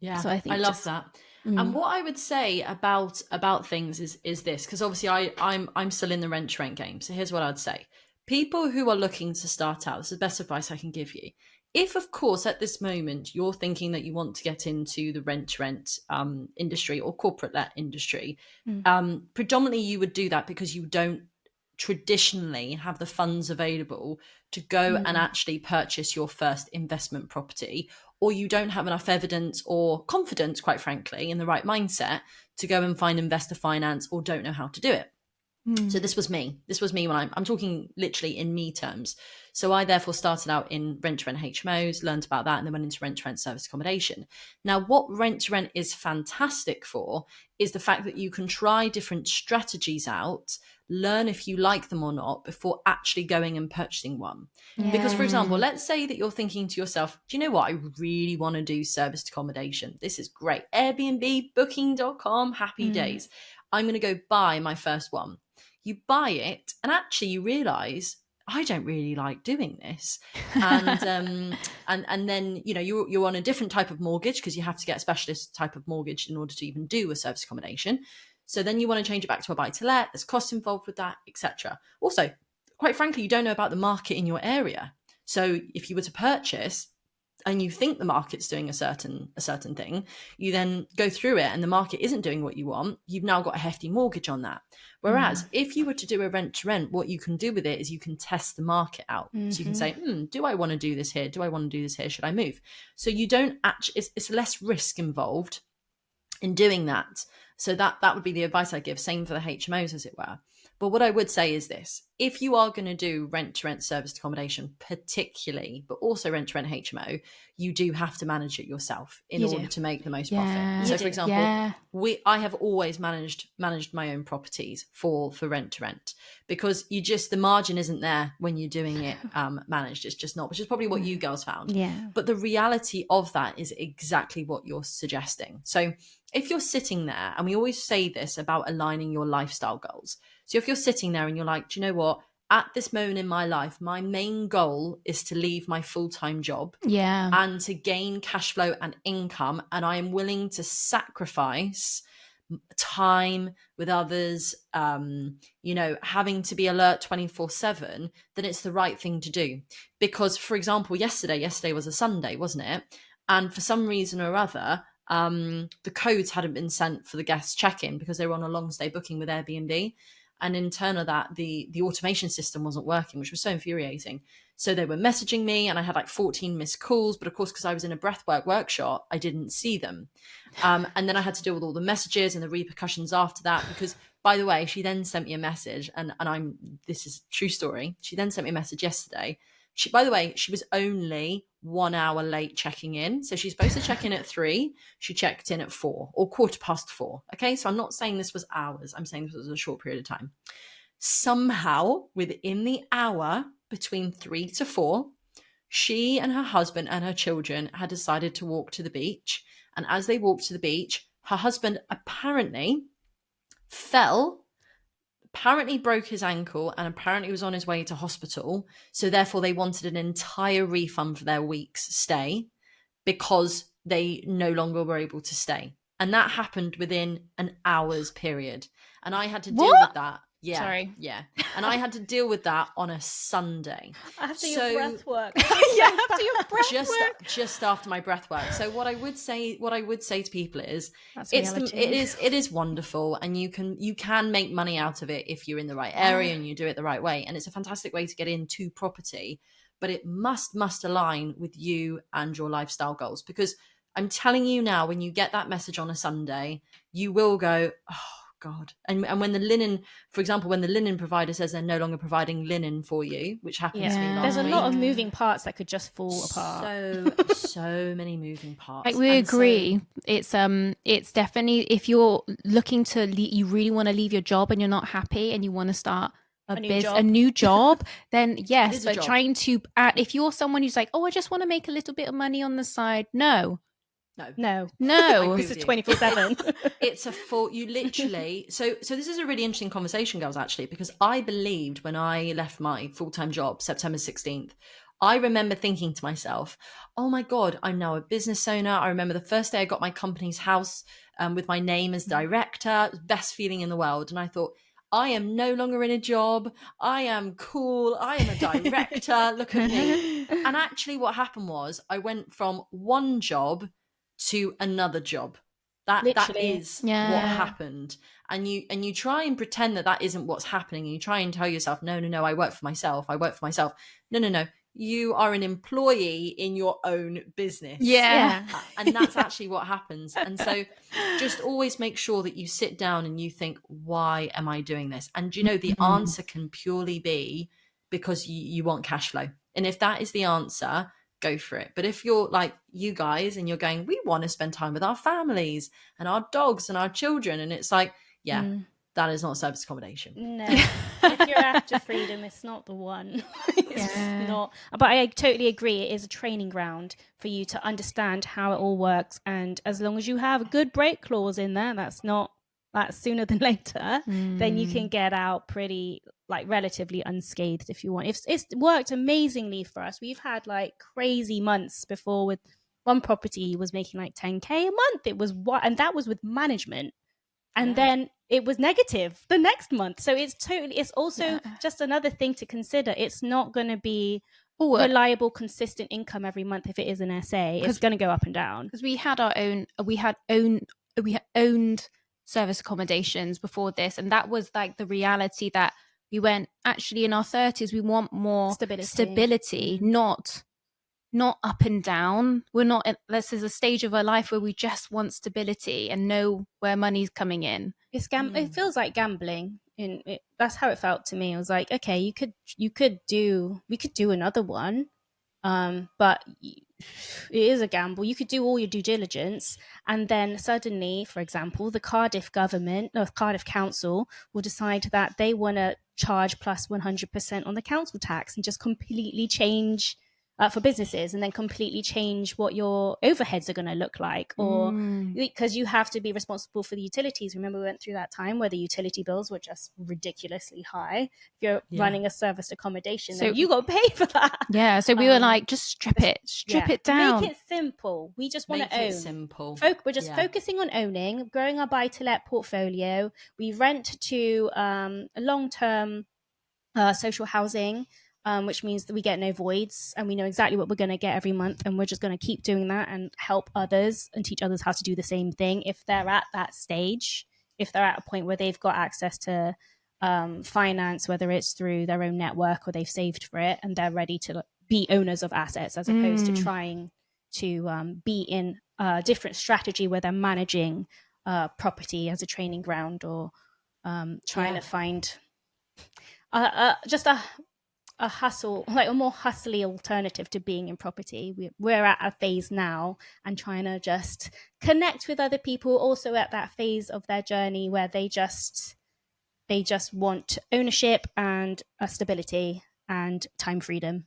Yeah, so I love that. And what I would say about things is this, because obviously I'm still in the rent game. So here's what I'd say: people who are looking to start out, this is the best advice I can give you. If, of course, at this moment you're thinking that you want to get into the rent industry or corporate let industry, predominantly you would do that because you don't traditionally have the funds available to go and actually purchase your first investment property, or you don't have enough evidence or confidence, quite frankly, in the right mindset to go and find investor finance, or don't know how to do it. So this was me when I'm talking literally in me terms. So I therefore started out in rent-to-rent HMOs, learned about that, and then went into rent-to-rent service accommodation. Now, what rent-to-rent is fantastic for is the fact that you can try different strategies out, learn if you like them or not before actually going and purchasing one. Because, for example, let's say that you're thinking to yourself, do you know what? I really want to do serviced accommodation. This is great. Airbnb, booking.com, happy days. I'm going to go buy my first one. You buy it and actually you realize I don't really like doing this. And and then, you know, you're on a different type of mortgage because you have to get a specialist type of mortgage in order to even do a service accommodation. So then you want to change it back to a buy-to-let. There's costs involved with that, etc. Also, quite frankly, you don't know about the market in your area. So if you were to purchase and you think the market's doing a certain thing, you then go through it and the market isn't doing what you want, you've now got a hefty mortgage on that. Whereas if you were to do a rent to rent, what you can do with it is you can test the market out. So you can say, do I want to do this here? Do I want to do this here? Should I move? So you don't actually, it's less risk involved in doing that. So that would be the advice I give. Same for the HMOs, as it were. But what I would say is this: if you are going to do rent-to-rent serviced accommodation particularly, but also rent-to-rent HMO, you do have to manage it yourself in order to make the most profit. So, for example, I have always managed my own properties for rent-to-rent, because the margin isn't there when you're doing it managed. It's just not, which is probably what you girls found. But the reality of that is exactly what you're suggesting. So if you're sitting there, and we always say this about aligning your lifestyle goals. So if you're sitting there and you're like, do you know what? At this moment in my life, my main goal is to leave my full-time job and to gain cash flow and income. And I am willing to sacrifice time with others, you know, having to be alert 24/7, then it's the right thing to do. Because, for example, yesterday was a Sunday, wasn't it? And for some reason or other, the codes hadn't been sent for the guests check-in because they were on a long stay booking with Airbnb. And in turn of that, the automation system wasn't working, which was so infuriating. So they were messaging me and I had like 14 missed calls. But of course, because I was in a breathwork workshop, I didn't see them. And then I had to deal with all the messages and the repercussions after that. Because, by the way, she then sent me a message, and this is a true story. She then sent me a message yesterday. By the way, she was only 1 hour late checking in. So she's supposed to check in at 3. She checked in at 4 or 4:15. Okay. So I'm not saying this was hours. I'm saying this was a short period of time. Somehow within the hour between 3 to 4, she and her husband and her children had decided to walk to the beach. And as they walked to the beach, her husband apparently fell, apparently broke his ankle, and apparently was on his way to hospital. So therefore they wanted an entire refund for their week's stay because they no longer were able to stay. And that happened within an hour's period. And I had to deal with that. Yeah. Sorry. Yeah. And I had to deal with that on a Sunday. After your breath work. After your breath work. Just after my breath work. So what I would say to people is it is wonderful, and you can make money out of it if you're in the right area and you do it the right way. And it's a fantastic way to get into property, but it must align with you and your lifestyle goals. Because I'm telling you now, when you get that message on a Sunday, you will go, oh God. And when the linen, for example, when the linen provider says they're no longer providing linen for you, which happens to me last There's a week. lot of moving parts that could just fall apart. So many moving parts. Like, we agree. It's definitely, if you're looking to you really want to leave your job and you're not happy and you want to start a new job, then yes, but trying to if you're someone who's like, oh, I just want to make a little bit of money on the side, no. No. No, this is 24/7. It's a full, you literally, so this is a really interesting conversation, girls, actually, because I believed when I left my full-time job, September 16th, I remember thinking to myself, oh my God, I'm now a business owner. I remember the first day I got my company's house with my name as director, best feeling in the world. And I thought, I am no longer in a job. I am cool. I am a director. Look at me. And actually what happened was I went from one job to another job. That is what happened. And you try and pretend that isn't what's happening. And you try and tell yourself, no, I work for myself. No. You are an employee in your own business. Yeah. And that's actually what happens. And so just always make sure that you sit down and you think, why am I doing this? And the answer can purely be because you want cash flow. And if that is the answer, go for it. But if you're like you guys and you're going, we want to spend time with our families and our dogs and our children, and it's like, that is not service accommodation. No. If you're after freedom, it's not the one. It's not. But I totally agree. It is a training ground for you to understand how it all works. And as long as you have a good break clause in there, that's sooner than later, then you can get out pretty, relatively unscathed if you want. It's worked amazingly for us. We've had crazy months before with one property was making $10K a month. It was and that was with management. And then it was negative the next month. So it's also just another thing to consider. It's not going to be reliable, consistent income every month if it is an SA. It's going to go up and down. Because we had owned service accommodations before this. And that was the reality that we went, actually in our 30s, we want more stability, not up and down. We're not, this is a stage of our life where we just want stability and know where money's coming in. It feels like gambling. That's how it felt to me. I was like, okay, we could do another one. But it is a gamble. You could do all your due diligence, and then suddenly, for example, the Cardiff Council will decide that they want to charge plus 100% on the council tax and just completely change for businesses, and then completely change what your overheads are going to look like, or because you have to be responsible for the utilities. Remember, we went through that time where the utility bills were just ridiculously high. If you're running a serviced accommodation, so you got to pay for that. Yeah, so we were like, just strip it down. Make it simple. We just want to own. Make it simple. We're just focusing on owning, growing our buy-to-let portfolio. We rent to a long-term social housing, which means that we get no voids and we know exactly what we're going to get every month, and we're just going to keep doing that and help others and teach others how to do the same thing if they're at that stage, if they're at a point where they've got access to finance, whether it's through their own network or they've saved for it and they're ready to be owners of assets, as opposed to trying to be in a different strategy where they're managing property as a training ground, or trying to find just a hustle, a more hustly alternative to being in property. We're at a phase now and trying to just connect with other people also at that phase of their journey where they just want ownership and stability and time freedom.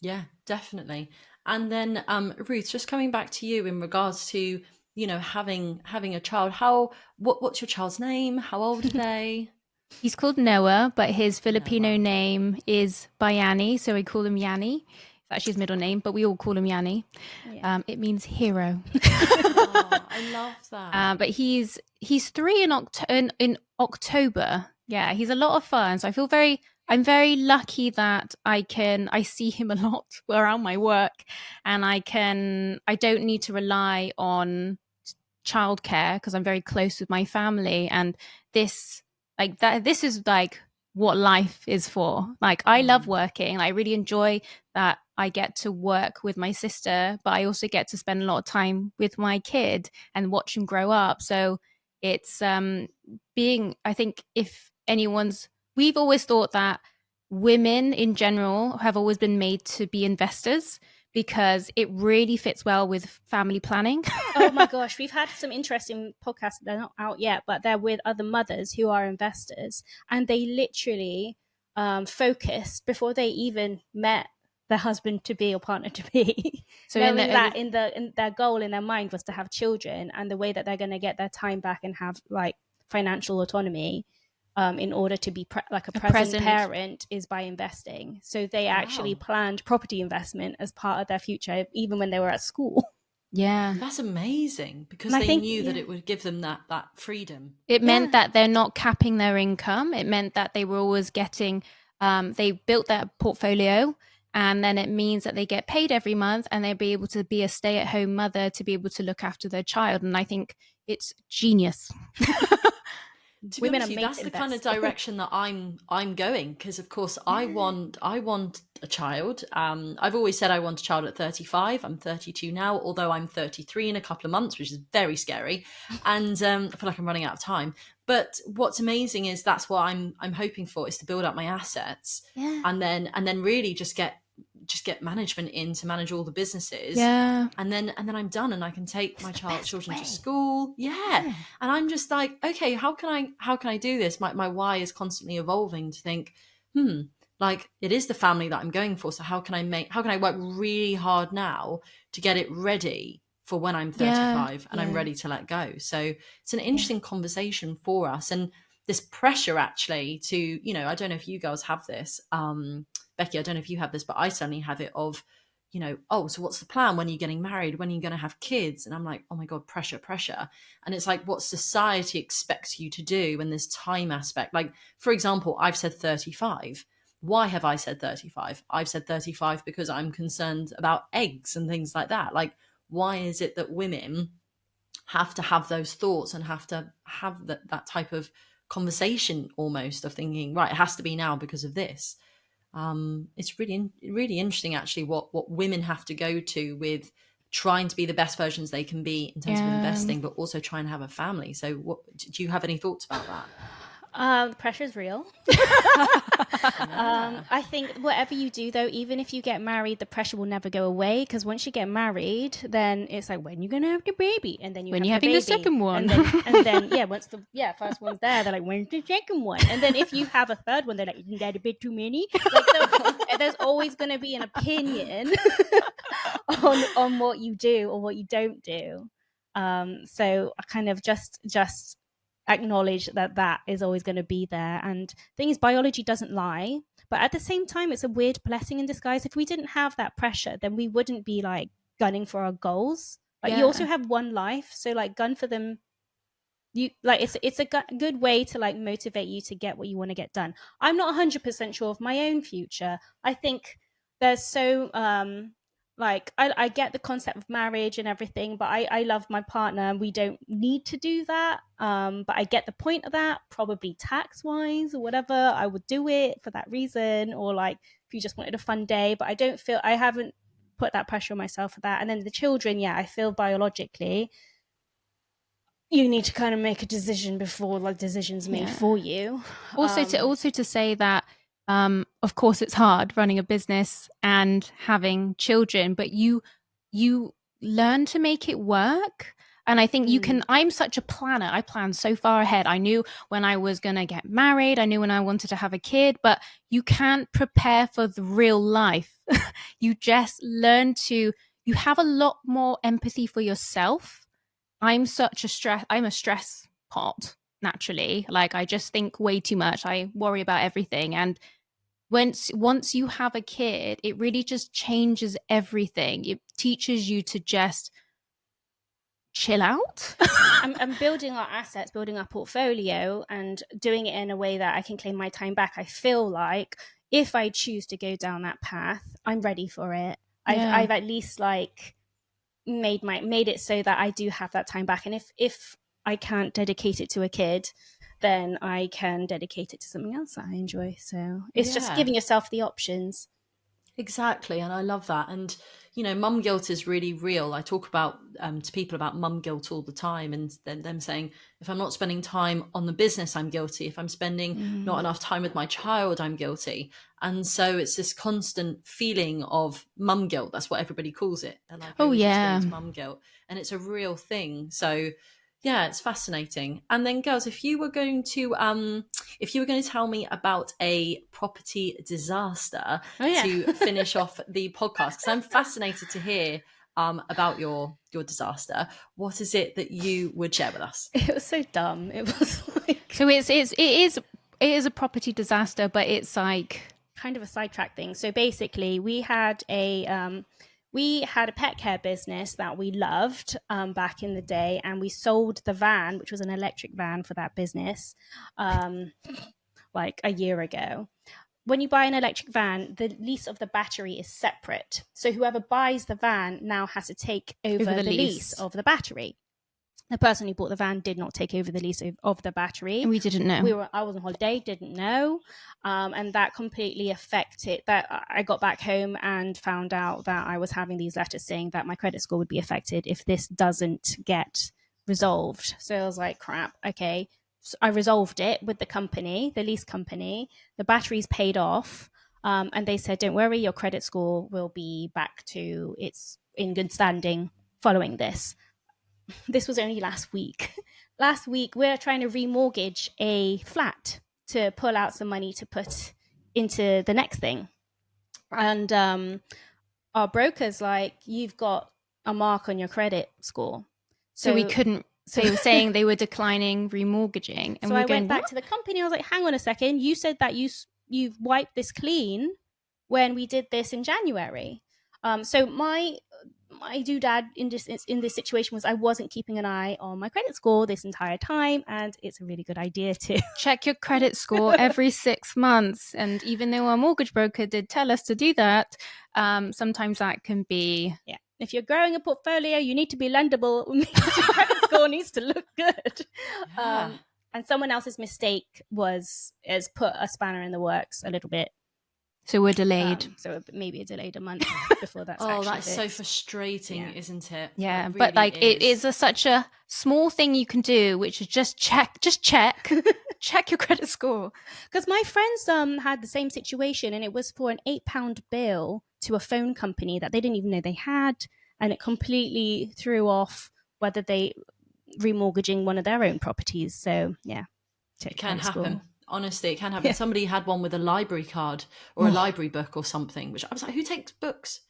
Yeah, definitely. And then Ruth, just coming back to you in regards to having a child, what's your child's name? How old are they? He's called Noah, but his Filipino name is Bayani, so we call him Yanni. It's actually his middle name, but we all call him Yanni. Yeah. It means hero. I love that. But he's 3 in October. Yeah, he's a lot of fun. So I'm very lucky that I see him a lot around my work, and I don't need to rely on childcare because I'm very close with my family, and this is what life is for. I love working. I really enjoy that I get to work with my sister, but I also get to spend a lot of time with my kid and watch him grow up. So it's I think we've always thought that women in general have always been made to be investors because it really fits well with family planning. Oh my gosh, we've had some interesting podcasts. They're not out yet, but they're with other mothers who are investors, and they literally focused before they even met their husband to be or partner to be. So knowing that in their goal in their mind was to have children, and the way that they're going to get their time back and have like financial autonomy in order to be like a present parent is by investing. So they actually planned property investment as part of their future, even when they were at school. Yeah, that's amazing, because they knew that it would give them that freedom. It meant that they're not capping their income. It meant that they were always getting, they built their portfolio, and then it means that they get paid every month, and they'll be able to be a stay-at-home mother to be able to look after their child. And I think it's genius. To be honest with you, that's the kind of direction that I'm going, because of course I want a child. I've always said I want a child at 35. I'm 32 now, although I'm 33 in a couple of months, which is very scary, and I feel like I'm running out of time. But what's amazing is that's what I'm hoping for, is to build up my assets, and then really just get management in to manage all the businesses, and then I'm done, and I can take my children to school, and I'm just like, okay, how can I do this? My why is constantly evolving to think, like, it is the family that I'm going for, so how can I work really hard now to get it ready for when I'm 35 and I'm ready to let go. So it's an interesting conversation for us, and this pressure actually to, you know, I don't know if you girls have this, Becky, I don't know if you have this, but I certainly have it of, you know, oh, so what's the plan? When are you getting married? When are you going to have kids? And I'm like, oh my God, pressure. And it's like what society expects you to do, and this time aspect. Like, for example, I've said 35. Why have I said 35? I've said 35 because I'm concerned about eggs and things like that. Like, why is it that women have to have those thoughts and have to have that type of conversation almost of thinking, right, it has to be now because of this? It's really interesting actually what women have to go to with trying to be the best versions they can be in terms of investing, but also try and have a family. So do you have any thoughts about that? The pressure is real. I think whatever you do, though, even if you get married, the pressure will never go away, because once you get married, then it's like, when you're going to have the baby? And then when you're having the second one. And then once the first one's there, they're like, when's the second one? And then if you have a third one, they're like, isn't that a bit too many? Like, so, there's always going to be an opinion on what you do or what you don't do. So I kind of just acknowledge that is always going to be there. And thing is, biology doesn't lie, but at the same time, it's a weird blessing in disguise. If we didn't have that pressure, then we wouldn't be like gunning for our goals. Like, you also have one life, so like gun for them. You like, it's a good way to like motivate you to get what you want to get done. I'm not 100% sure of my own future. I think there's so like, I get the concept of marriage and everything, but I love my partner, and we don't need to do that. But I get the point of that, probably tax wise or whatever. I would do it for that reason, or like if you just wanted a fun day. But I haven't put that pressure on myself for that. And then the children, I feel biologically you need to kind of make a decision before like decisions made for you. Also to say that, of course, it's hard running a business and having children, but you learn to make it work. And I think you can, I'm such a planner. I plan so far ahead. I knew when I was going to get married. I knew when I wanted to have a kid, but you can't prepare for the real life. You just learn you have a lot more empathy for yourself. I'm a stress pot naturally. Like, I just think way too much. I worry about everything. And once you have a kid, it really just changes everything. It teaches you to just chill out. I'm building our assets, building our portfolio, and doing it in a way that I can claim my time back. I feel like if I choose to go down that path, I'm ready for it. I've at least like made it so that I do have that time back. And if I can't dedicate it to a kid, then I can dedicate it to something else that I enjoy. So it's just giving yourself the options. Exactly. And I love that. And, you know, mum guilt is really real. I talk about to people about mum guilt all the time, and then them saying, if I'm not spending time on the business, I'm guilty. If I'm spending not enough time with my child, I'm guilty. And so it's this constant feeling of mum guilt. That's what everybody calls it. They're like, mum guilt. And it's a real thing. So, Yeah, it's fascinating. And then, girls, if you were going to tell me about a property disaster to finish off the podcast, because I'm fascinated to hear about your disaster. What is it that you would share with us? It was so dumb. It was like, So it is a property disaster, but it's like kind of a sidetrack thing. So basically, we had a pet care business that we loved back in the day, and we sold the van, which was an electric van for that business, like a year ago. When you buy an electric van, the lease of the battery is separate. So whoever buys the van now has to take over the lease of the battery. The person who bought the van did not take over the lease of the battery. And we didn't know. I was on holiday, didn't know. And that completely affected that. I got back home and found out that I was having these letters saying that my credit score would be affected if this doesn't get resolved. So I was like, crap, okay. So I resolved it with the lease company. The battery's paid off. And they said, don't worry, your credit score will be back to its in good standing following this. This was only last week. Last week, we're trying to remortgage a flat to pull out some money to put into the next thing. And our broker's like, you've got a mark on your credit score. So we couldn't. So they were saying they were declining remortgaging. And so I went back what? to the company. I was like, hang on a second. You said that you've wiped this clean when we did this in January. So my doodad in this situation was I wasn't keeping an eye on my credit score this entire time, and it's a really good idea to check your credit score every 6 months. And even though our mortgage broker did tell us to do that, sometimes that can be if you're growing a portfolio, you need to be lendable. Your credit score needs to look good. And someone else's mistake has put a spanner in the works a little bit. So we're delayed. So maybe it delayed a month before that's that's so frustrating, isn't it? Yeah, really but like it is such a small thing you can do, which is just check your credit score. Because my friends had the same situation, and it was for an £8 bill to a phone company that they didn't even know they had, and it completely threw off whether they remortgaging one of their own properties. So yeah, it can happen. Honestly, it can happen. Yeah. Somebody had one with a library card or a library book or something, which I was like, who takes books?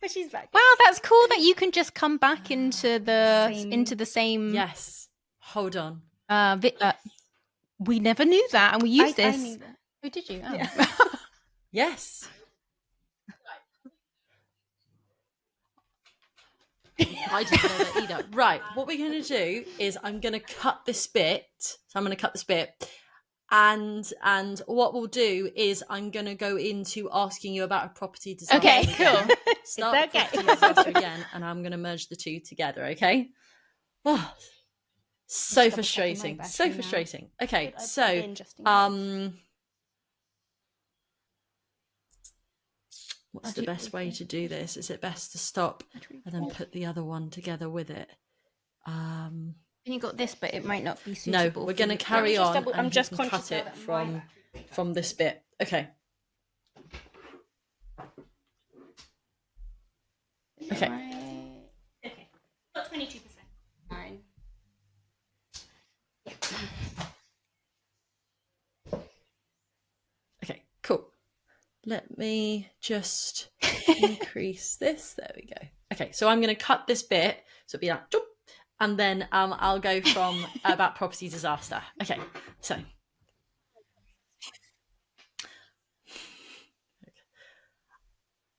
She's back. Wow, that's cool that you can just come back into the same. Yes. Hold on. We never knew that, and we used this. Who did you? Oh. Yeah. Yes. I didn't know that either. Right. What we're going to do is I'm going to cut this bit. And what we'll do is I'm going to go into asking you about a property disaster. Okay, cool. Start the property disaster again, and I'm going to merge the two together, okay? Oh, so frustrating. So frustrating. Okay, so what's the best way to do this? Is it best to stop and then put the other one together with it? And you got this, but it might not be suitable. No, we're going to carry on. I'm just cut it from this bit. Okay. Okay. Okay. Got 22%. Fine. Yeah. Okay, cool. Let me just increase this. There we go. Okay, so I'm going to cut this bit. So it'll be like, jump. And then I'll go from about property disaster. Okay, so.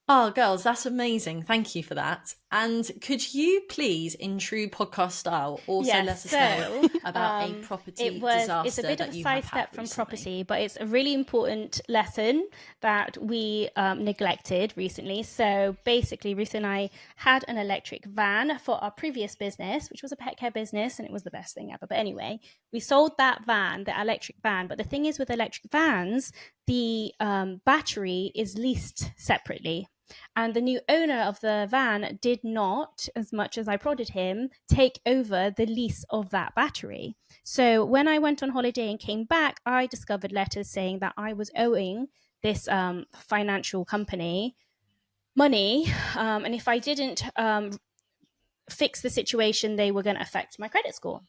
Oh, girls, that's amazing. Thank you for that. And could you please, in true podcast style, also let us know about a property disaster? It's a bit of a sidestep from property, but it's a really important lesson that we neglected recently. So basically, Ruth and I had an electric van for our previous business, which was a pet care business, and it was the best thing ever. But anyway, we sold that van, the electric van. But the thing is with electric vans, the battery is leased separately. And the new owner of the van did not, as much as I prodded him, take over the lease of that battery. So when I went on holiday and came back, I discovered letters saying that I was owing this financial company money. And if I didn't fix the situation, they were going to affect my credit score.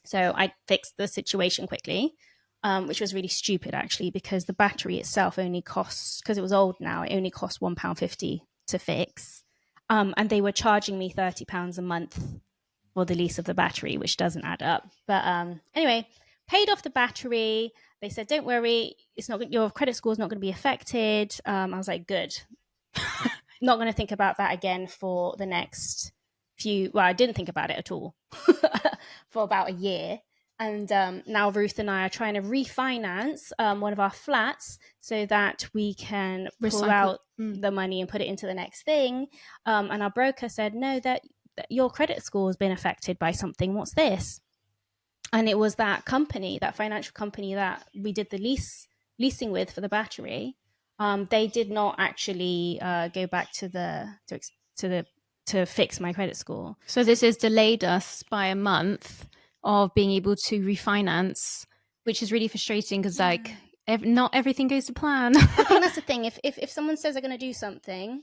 So I fixed the situation quickly, which was really stupid actually, because the battery itself only costs, because it was old now, it only cost £1.50 to fix. And they were charging me £30 a month for the lease of the battery, which doesn't add up. But anyway, paid off the battery. They said, don't worry, it's not, your credit score is not going to be affected. I was like, good. Not going to think about that again for the next well, I didn't think about it at all for about a year. And now Ruth and I are trying to refinance one of our flats so that we can pull out the money and put it into the next thing. And our broker said, no, that your credit score has been affected by something. What's this? And it was that company, that financial company that we did the leasing with for the battery. They did not actually go back to fix my credit score. So this has delayed us by a month of being able to refinance, which is really frustrating because like not everything goes to plan. I think that's the thing. If someone says they're going to do something,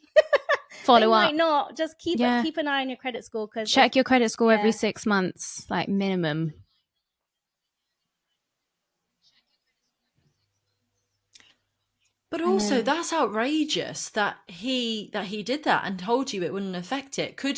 follow up. Might not just keep an eye on your credit score. Because check your credit score every 6 months, like minimum. But also, that's outrageous that he did that and told you it wouldn't affect it. Could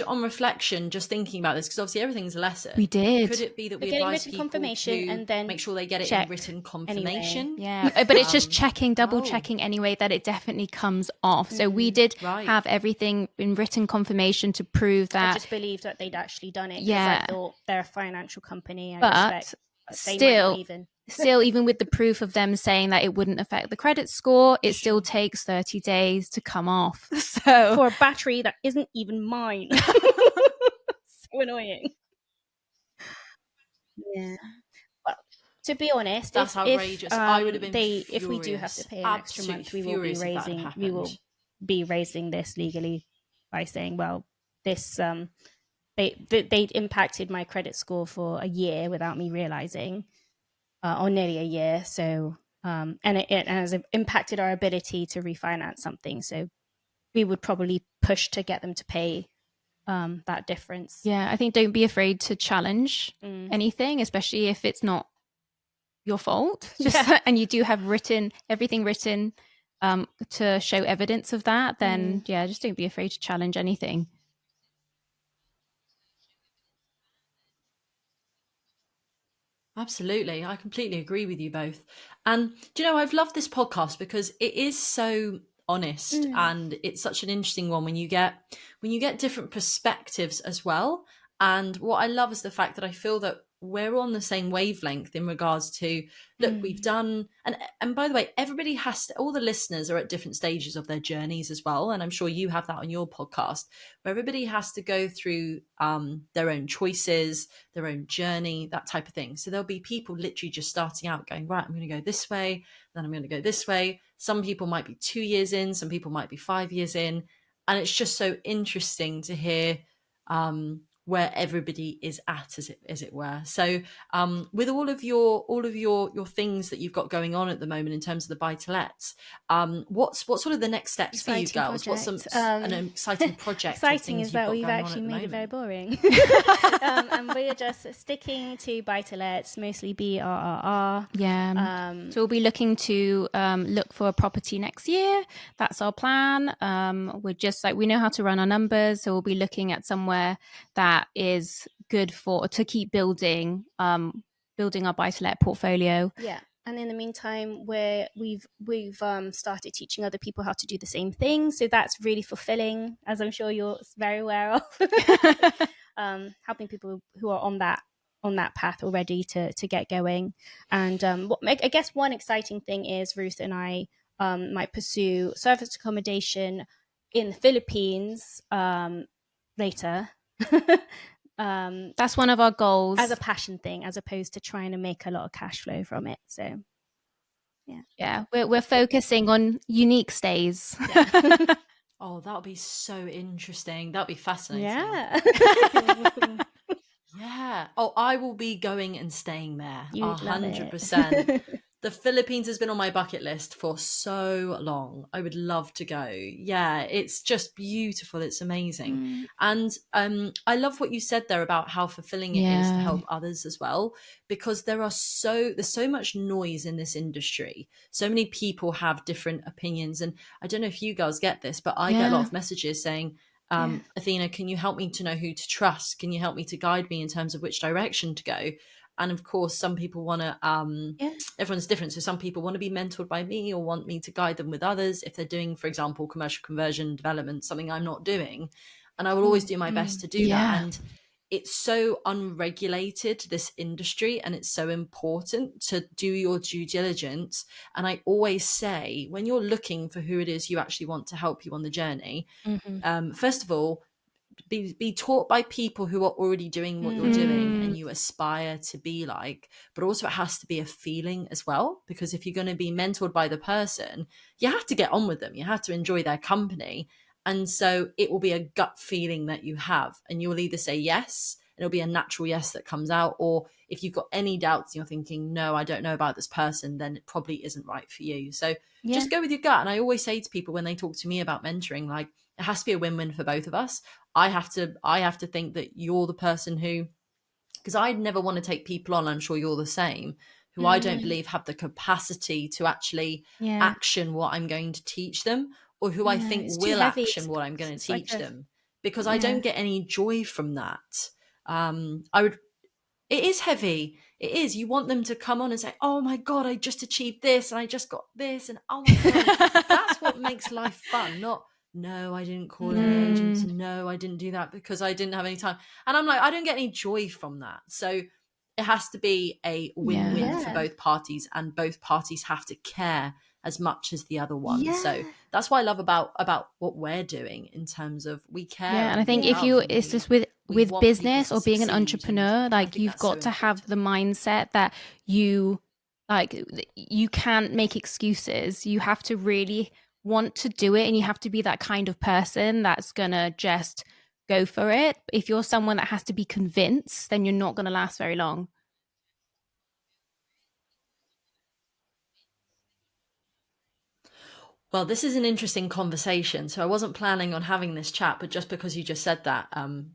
on reflection, just thinking about this, because obviously everything's a lesson. We did. Could it be that we advise people confirmation to and then make sure they get it in written confirmation? Anyway. Yeah, but it's just double checking anyway that it definitely comes off. So we did have everything in written confirmation to prove that. I just believed that they'd actually done it. Yeah, I thought they're a financial company. But still, even with the proof of them saying that it wouldn't affect the credit score, it still takes 30 days to come off. So for a battery that isn't even mine. So annoying. Yeah. Well, to be honest, that's outrageous. I would have been furious. If we do have to pay an extra month, we will be raising this legally by saying, well, this they impacted my credit score for a year without me realizing. Or nearly a year. So, and it has impacted our ability to refinance something. So we would probably push to get them to pay that difference. Yeah, I think don't be afraid to challenge anything, especially if it's not your fault. And you do have everything written to show evidence of that, then just don't be afraid to challenge anything. Absolutely. I completely agree with you both. And do you know, I've loved this podcast because it is so honest and it's such an interesting one when you get different perspectives as well. And what I love is the fact that I feel that we're on the same wavelength in regards to, look, we've done, and by the way, everybody has to, all the listeners are at different stages of their journeys as well. And I'm sure you have that on your podcast, where everybody has to go through their own choices, their own journey, that type of thing. So there'll be people literally just starting out going, right, I'm going to go this way, then I'm going to go this way. Some people might be 2 years in, some people might be 5 years in. And it's just so interesting to hear where everybody is at, as it were. So with all of your things that you've got going on at the moment in terms of the buy-to-lets, what's sort of the next steps for you girls? What's an exciting project? Exciting is that we've actually made it very boring. And we're just sticking to buy-to-lets, mostly BRRR. Yeah. So we'll be looking to look for a property next year. That's our plan. We're just like, we know how to run our numbers, so we'll be looking at somewhere that is good to keep building our buy-to-let portfolio. Yeah. And in the meantime, we've started teaching other people how to do the same thing. So that's really fulfilling, as I'm sure you're very aware of. Helping people who are on that path already to get going. And I guess one exciting thing is Ruth and I might pursue service accommodation in the Philippines later. That's one of our goals as a passion thing, as opposed to trying to make a lot of cash flow from it. So we're focusing on unique stays. Oh, that'll be so interesting. That'll be fascinating. Yeah. Oh, I will be going and staying there. 100%. The Philippines has been on my bucket list for so long. I would love to go. Yeah, it's just beautiful. It's amazing. And I love what you said there about how fulfilling it is to help others as well, because there's so much noise in this industry. So many people have different opinions. And I don't know if you girls get this, but I get a lot of messages saying, Athena, can you help me to know who to trust? Can you help me to guide me in terms of which direction to go? And of course, some people want to, everyone's different. So some people want to be mentored by me or want me to guide them with others if they're doing, for example, commercial conversion development, something I'm not doing. And I will always do my best to do that. And it's so unregulated, this industry, and it's so important to do your due diligence. And I always say, when you're looking for who it is you actually want to help you on the journey, first of all, be taught by people who are already doing what you're doing and you aspire to be like. But also it has to be a feeling as well, because if you're going to be mentored by the person, you have to get on with them, you have to enjoy their company. And so it will be a gut feeling that you have, and you will either say yes, and it'll be a natural yes that comes out, or if you've got any doubts and you're thinking, no, I don't know about this person, then it probably isn't right for you. So just go with your gut. And I always say to people when they talk to me about mentoring, like, it has to be a win-win for both of us. I have to think that you're the person who, because I'd never want to take people on, I'm sure you're the same, who I don't believe have the capacity to actually action what I'm going to teach them, or who I think will action what I'm going to teach them, because I don't get any joy from that. It is heavy. It is. You want them to come on and say, oh my God, I just achieved this and I just got this. And oh my God, that's what makes life fun. Not, no, I didn't call any agents. No, I didn't do that because I didn't have any time. And I'm like, I don't get any joy from that. So it has to be a win-win for both parties, and both parties have to care as much as the other one. So that's what I love about what we're doing in terms of we care. And I think it's just with business or being an entrepreneur, like you've got to have the mindset that you can't make excuses. You have to really want to do it, and you have to be that kind of person that's gonna just go for it. If you're someone that has to be convinced, then you're not gonna last very long. Well, this is an interesting conversation. So I wasn't planning on having this chat, but just because you just said that,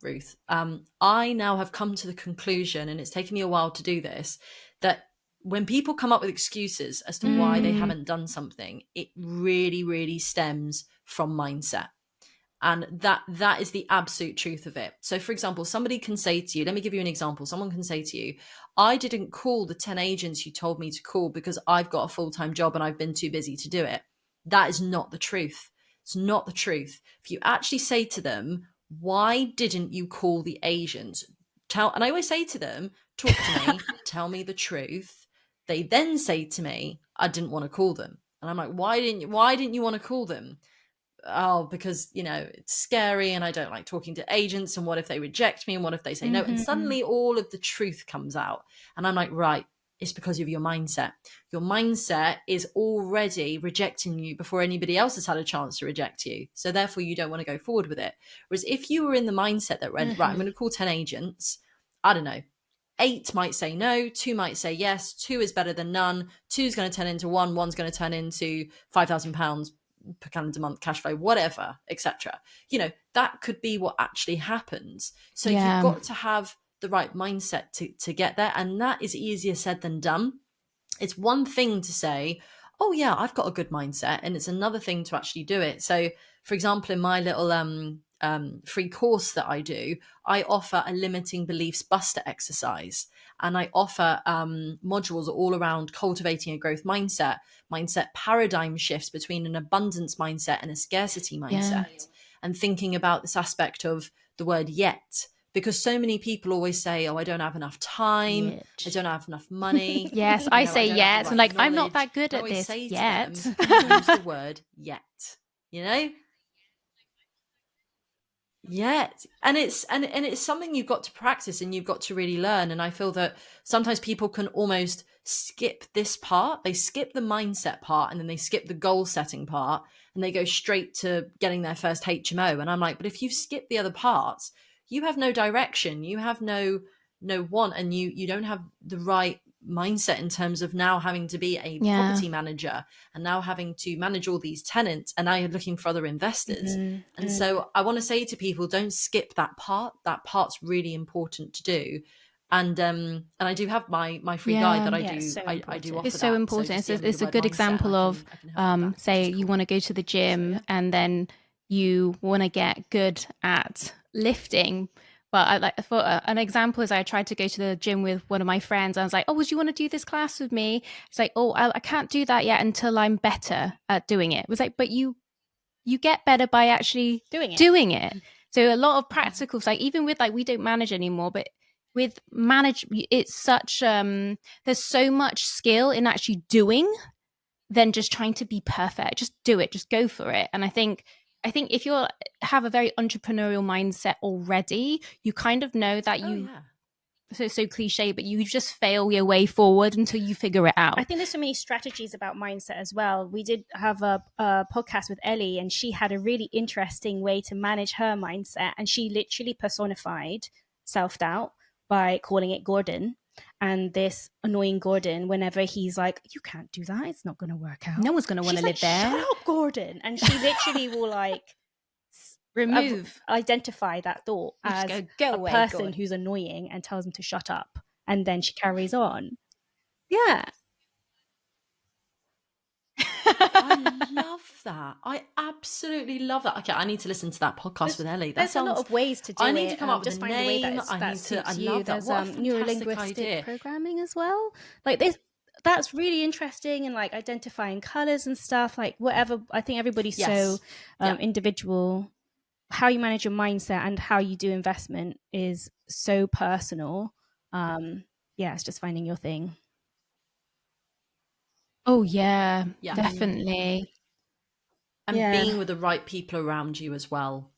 Ruth, I now have come to the conclusion, and it's taken me a while to do this, that when people come up with excuses as to why they haven't done something, it really, really stems from mindset. And that is the absolute truth of it. So, for example, somebody can say to you, let me give you an example. Someone can say to you, I didn't call the 10 agents you told me to call because I've got a full-time job and I've been too busy to do it. That is not the truth. It's not the truth. If you actually say to them, why didn't you call the agents? And I always say to them, talk to me, tell me the truth. They then say to me, I didn't want to call them. And I'm like, why didn't you want to call them? Oh, because, it's scary and I don't like talking to agents, and what if they reject me, and what if they say no? And suddenly all of the truth comes out. And I'm like, right, it's because of your mindset. Your mindset is already rejecting you before anybody else has had a chance to reject you. So therefore you don't want to go forward with it. Whereas if you were in the mindset that went, right, I'm going to call 10 agents, I don't know, 8 might say no, 2 might say yes, 2 is better than none, 2 is going to turn into 1, 1's going to turn into £5,000 per calendar month cash flow, whatever, etc. That could be what actually happens. So you've got to have the right mindset to get there, and that is easier said than done. It's one thing to say, oh yeah, I've got a good mindset, and it's another thing to actually do it. So for example, in my little free course that I do, I offer a limiting beliefs buster exercise, and I offer modules all around cultivating a growth mindset paradigm shifts between an abundance mindset and a scarcity mindset, and thinking about this aspect of the word yet. Because so many people always say, oh, I don't have enough time, I don't have enough money. Yes, I say yet. I'm like, I'm not that good at this yet. Use the word yet, Yet. And it's something you've got to practice and you've got to really learn. And I feel that sometimes people can almost skip this part. They skip the mindset part, and then they skip the goal setting part, and they go straight to getting their first HMO. And I'm like, but if you've skipped the other parts, you have no direction, you have no want, and you don't have the right mindset in terms of now having to be a property manager and now having to manage all these tenants, and now you're looking for other investors. And so I want to say to people, don't skip that part. That part's really important to do. And I do have my free guide that I do. So I do offer. It's so important. So it's a good example of say you want to go to the gym and then you want to get good at lifting. But for an example is I tried to go to the gym with one of my friends. I was like, oh, would you want to do this class with me? It's like, oh, I can't do that yet until I'm better at doing it. It was like, but you get better by actually doing it. So a lot of practicals, like even with like, we don't manage anymore, but with manage, it's such, there's so much skill in actually doing than just trying to be perfect. Just do it, just go for it. And I think if you have a very entrepreneurial mindset already, you kind of know that so cliche, but you just fail your way forward until you figure it out. I think there's so many strategies about mindset as well. We did have a podcast with Ellie, and she had a really interesting way to manage her mindset, and she literally personified self-doubt by calling it Gordon. And this annoying Gordon, whenever he's like, you can't do that, it's not going to work out. No one's going to want to live there. Shut up, Gordon. And she literally will like identify that thought as go away, person Gordon, who's annoying, and tells him to shut up. And then she carries on. Yeah. I love that. I absolutely love that. Okay, I need to listen to that podcast with Ellie. There's a lot of ways to do it. I need to come up with just a find name. A way that I love that. There's what a neurolinguistic idea. Programming as well. Like this, that's really interesting, and like identifying colors and stuff. Like whatever. I think everybody's so individual. How you manage your mindset and how you do investment is so personal. It's just finding your thing. Oh yeah, definitely. And being with the right people around you as well.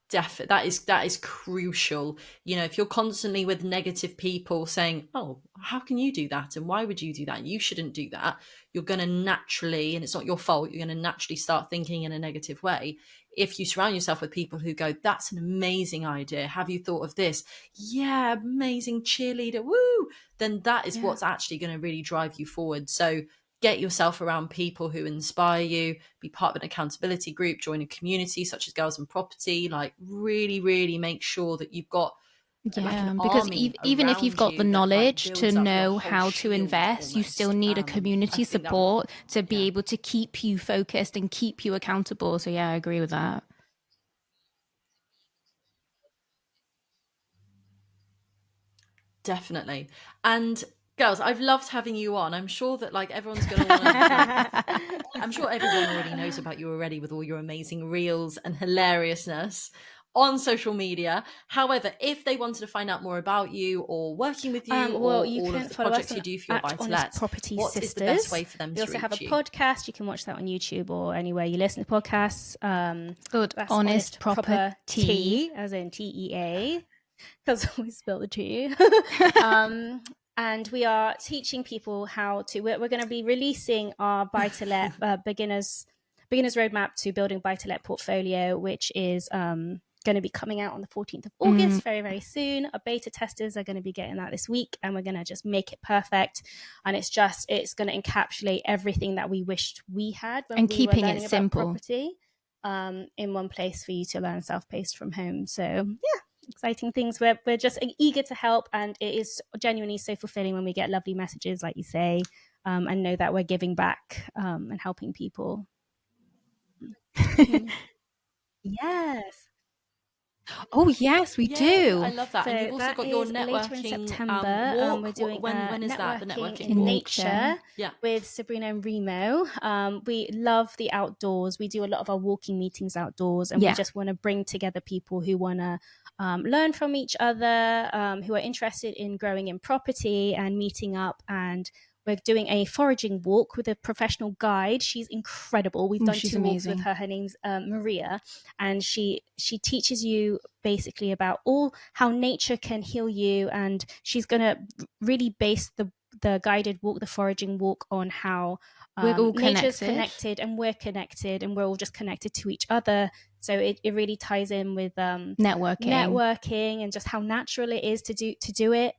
That is crucial. You know, if you're constantly with negative people saying, oh, how can you do that? And why would you do that? You shouldn't do that. You're going to naturally, and it's not your fault, you're going to naturally start thinking in a negative way. If you surround yourself with people who go, that's an amazing idea. Have you thought of this? Yeah, amazing cheerleader. Woo! Then that is what's actually going to really drive you forward. So get yourself around people who inspire you, be part of an accountability group, join a community such as Girls and Property, like really, really make sure that you've got because even if you've got the knowledge to know how to invest, you still need a community support to be able to keep you focused and keep you accountable. So yeah, I agree with that. Definitely. And girls, I've loved having you on. I'm sure that like everyone's going to want to. I'm sure everyone already knows about you already with all your amazing reels and hilariousness on social media. However, if they wanted to find out more about you or working with you or you all of the projects you do for your buy-to-let, what is the best way for them to reach you? We also have a podcast. You can watch that on YouTube or anywhere you listen to podcasts. Honest Propa-TEA, as in TEA, because we spelled the T. And we are teaching people how to, we're going to be releasing our buy-to-let beginners roadmap to building buy-to-let portfolio, which is going to be coming out on the 14th of August, very, very soon. Our beta testers are going to be getting that this week, and we're going to just make it perfect. And it's going to encapsulate everything that we wished we had when and we keeping were learning it simple about property, in one place for you to learn self-paced from home. So yeah, exciting things. We're just eager to help, and it is genuinely so fulfilling when we get lovely messages like you say, and know that we're giving back and helping people. Yes. Oh yes, we do. I love that. So and you've also got your networking later in September. walk. We're doing when is that? The networking in walk? nature with Sabrina and Remo. We love the outdoors. We do a lot of our walking meetings outdoors, and we just want to bring together people who want to learn from each other, who are interested in growing in property and meeting up. And we're doing a foraging walk with a professional guide. She's incredible. We've done 2 walks with her. Her name's Maria, and she teaches you basically about how nature can heal you. And she's going to really base the guided walk, the foraging walk, on how we're all nature's connected, and we're connected, and we're all just connected to each other. So it really ties in with networking and just how natural it is to do it.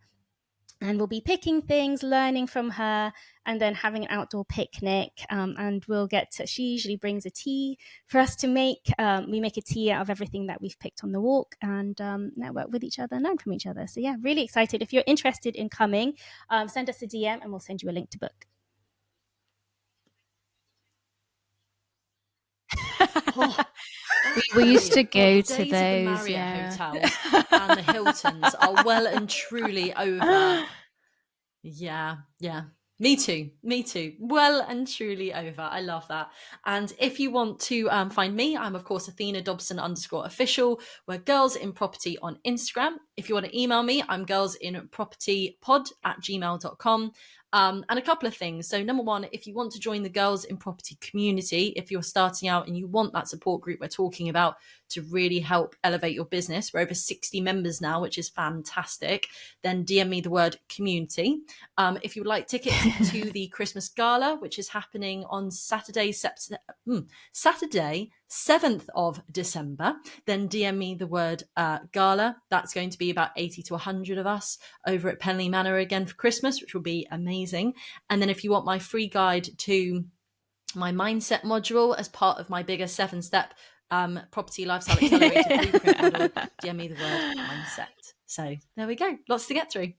And we'll be picking things, learning from her, and then having an outdoor picnic. And we'll get to, she usually brings a tea for us to make. We make a tea out of everything that we've picked on the walk, and network with each other and learn from each other. So yeah, really excited. If you're interested in coming, send us a DM and we'll send you a link to book. We used to go to days those, of the Marriott yeah. hotels and the Hiltons are well and truly over. Yeah. Me too. Well and truly over. I love that. And if you want to find me, I'm of course Athena Dobson _official. We're Girls in Property on Instagram. If you want to email me, I'm girlsinpropertypod@gmail.com. And a couple of things. So number one, if you want to join the Girls in Property community, if you're starting out and you want that support group we're talking about to really help elevate your business, we're over 60 members now, which is fantastic, then DM me the word community. If you would like tickets to the Christmas Gala, which is happening on Saturday, 7th of December, then DM me the word Gala. That's going to be about 80 to 100 of us over at Penley Manor again for Christmas, which will be amazing. And then if you want my free guide to my mindset module as part of my bigger 7-step property lifestyle accelerator blueprint model, DM me the word mindset. So there we go. Lots to get through.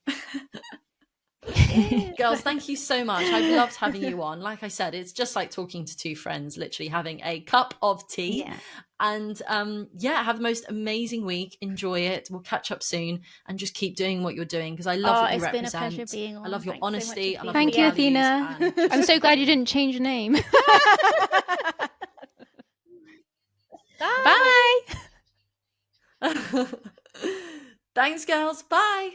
Girls, thank you so much. I've loved having you on. Like I said, it's just like talking to two friends, literally having a cup of tea. Yeah. And have the most amazing week. Enjoy it. We'll catch up soon and just keep doing what you're doing because I love what you represent. It's been a pleasure being on. I love your Thanks honesty. so much, I love Thank your you, values, Athena. I'm so glad you didn't change your name. Bye. Bye. Thanks, girls. Bye.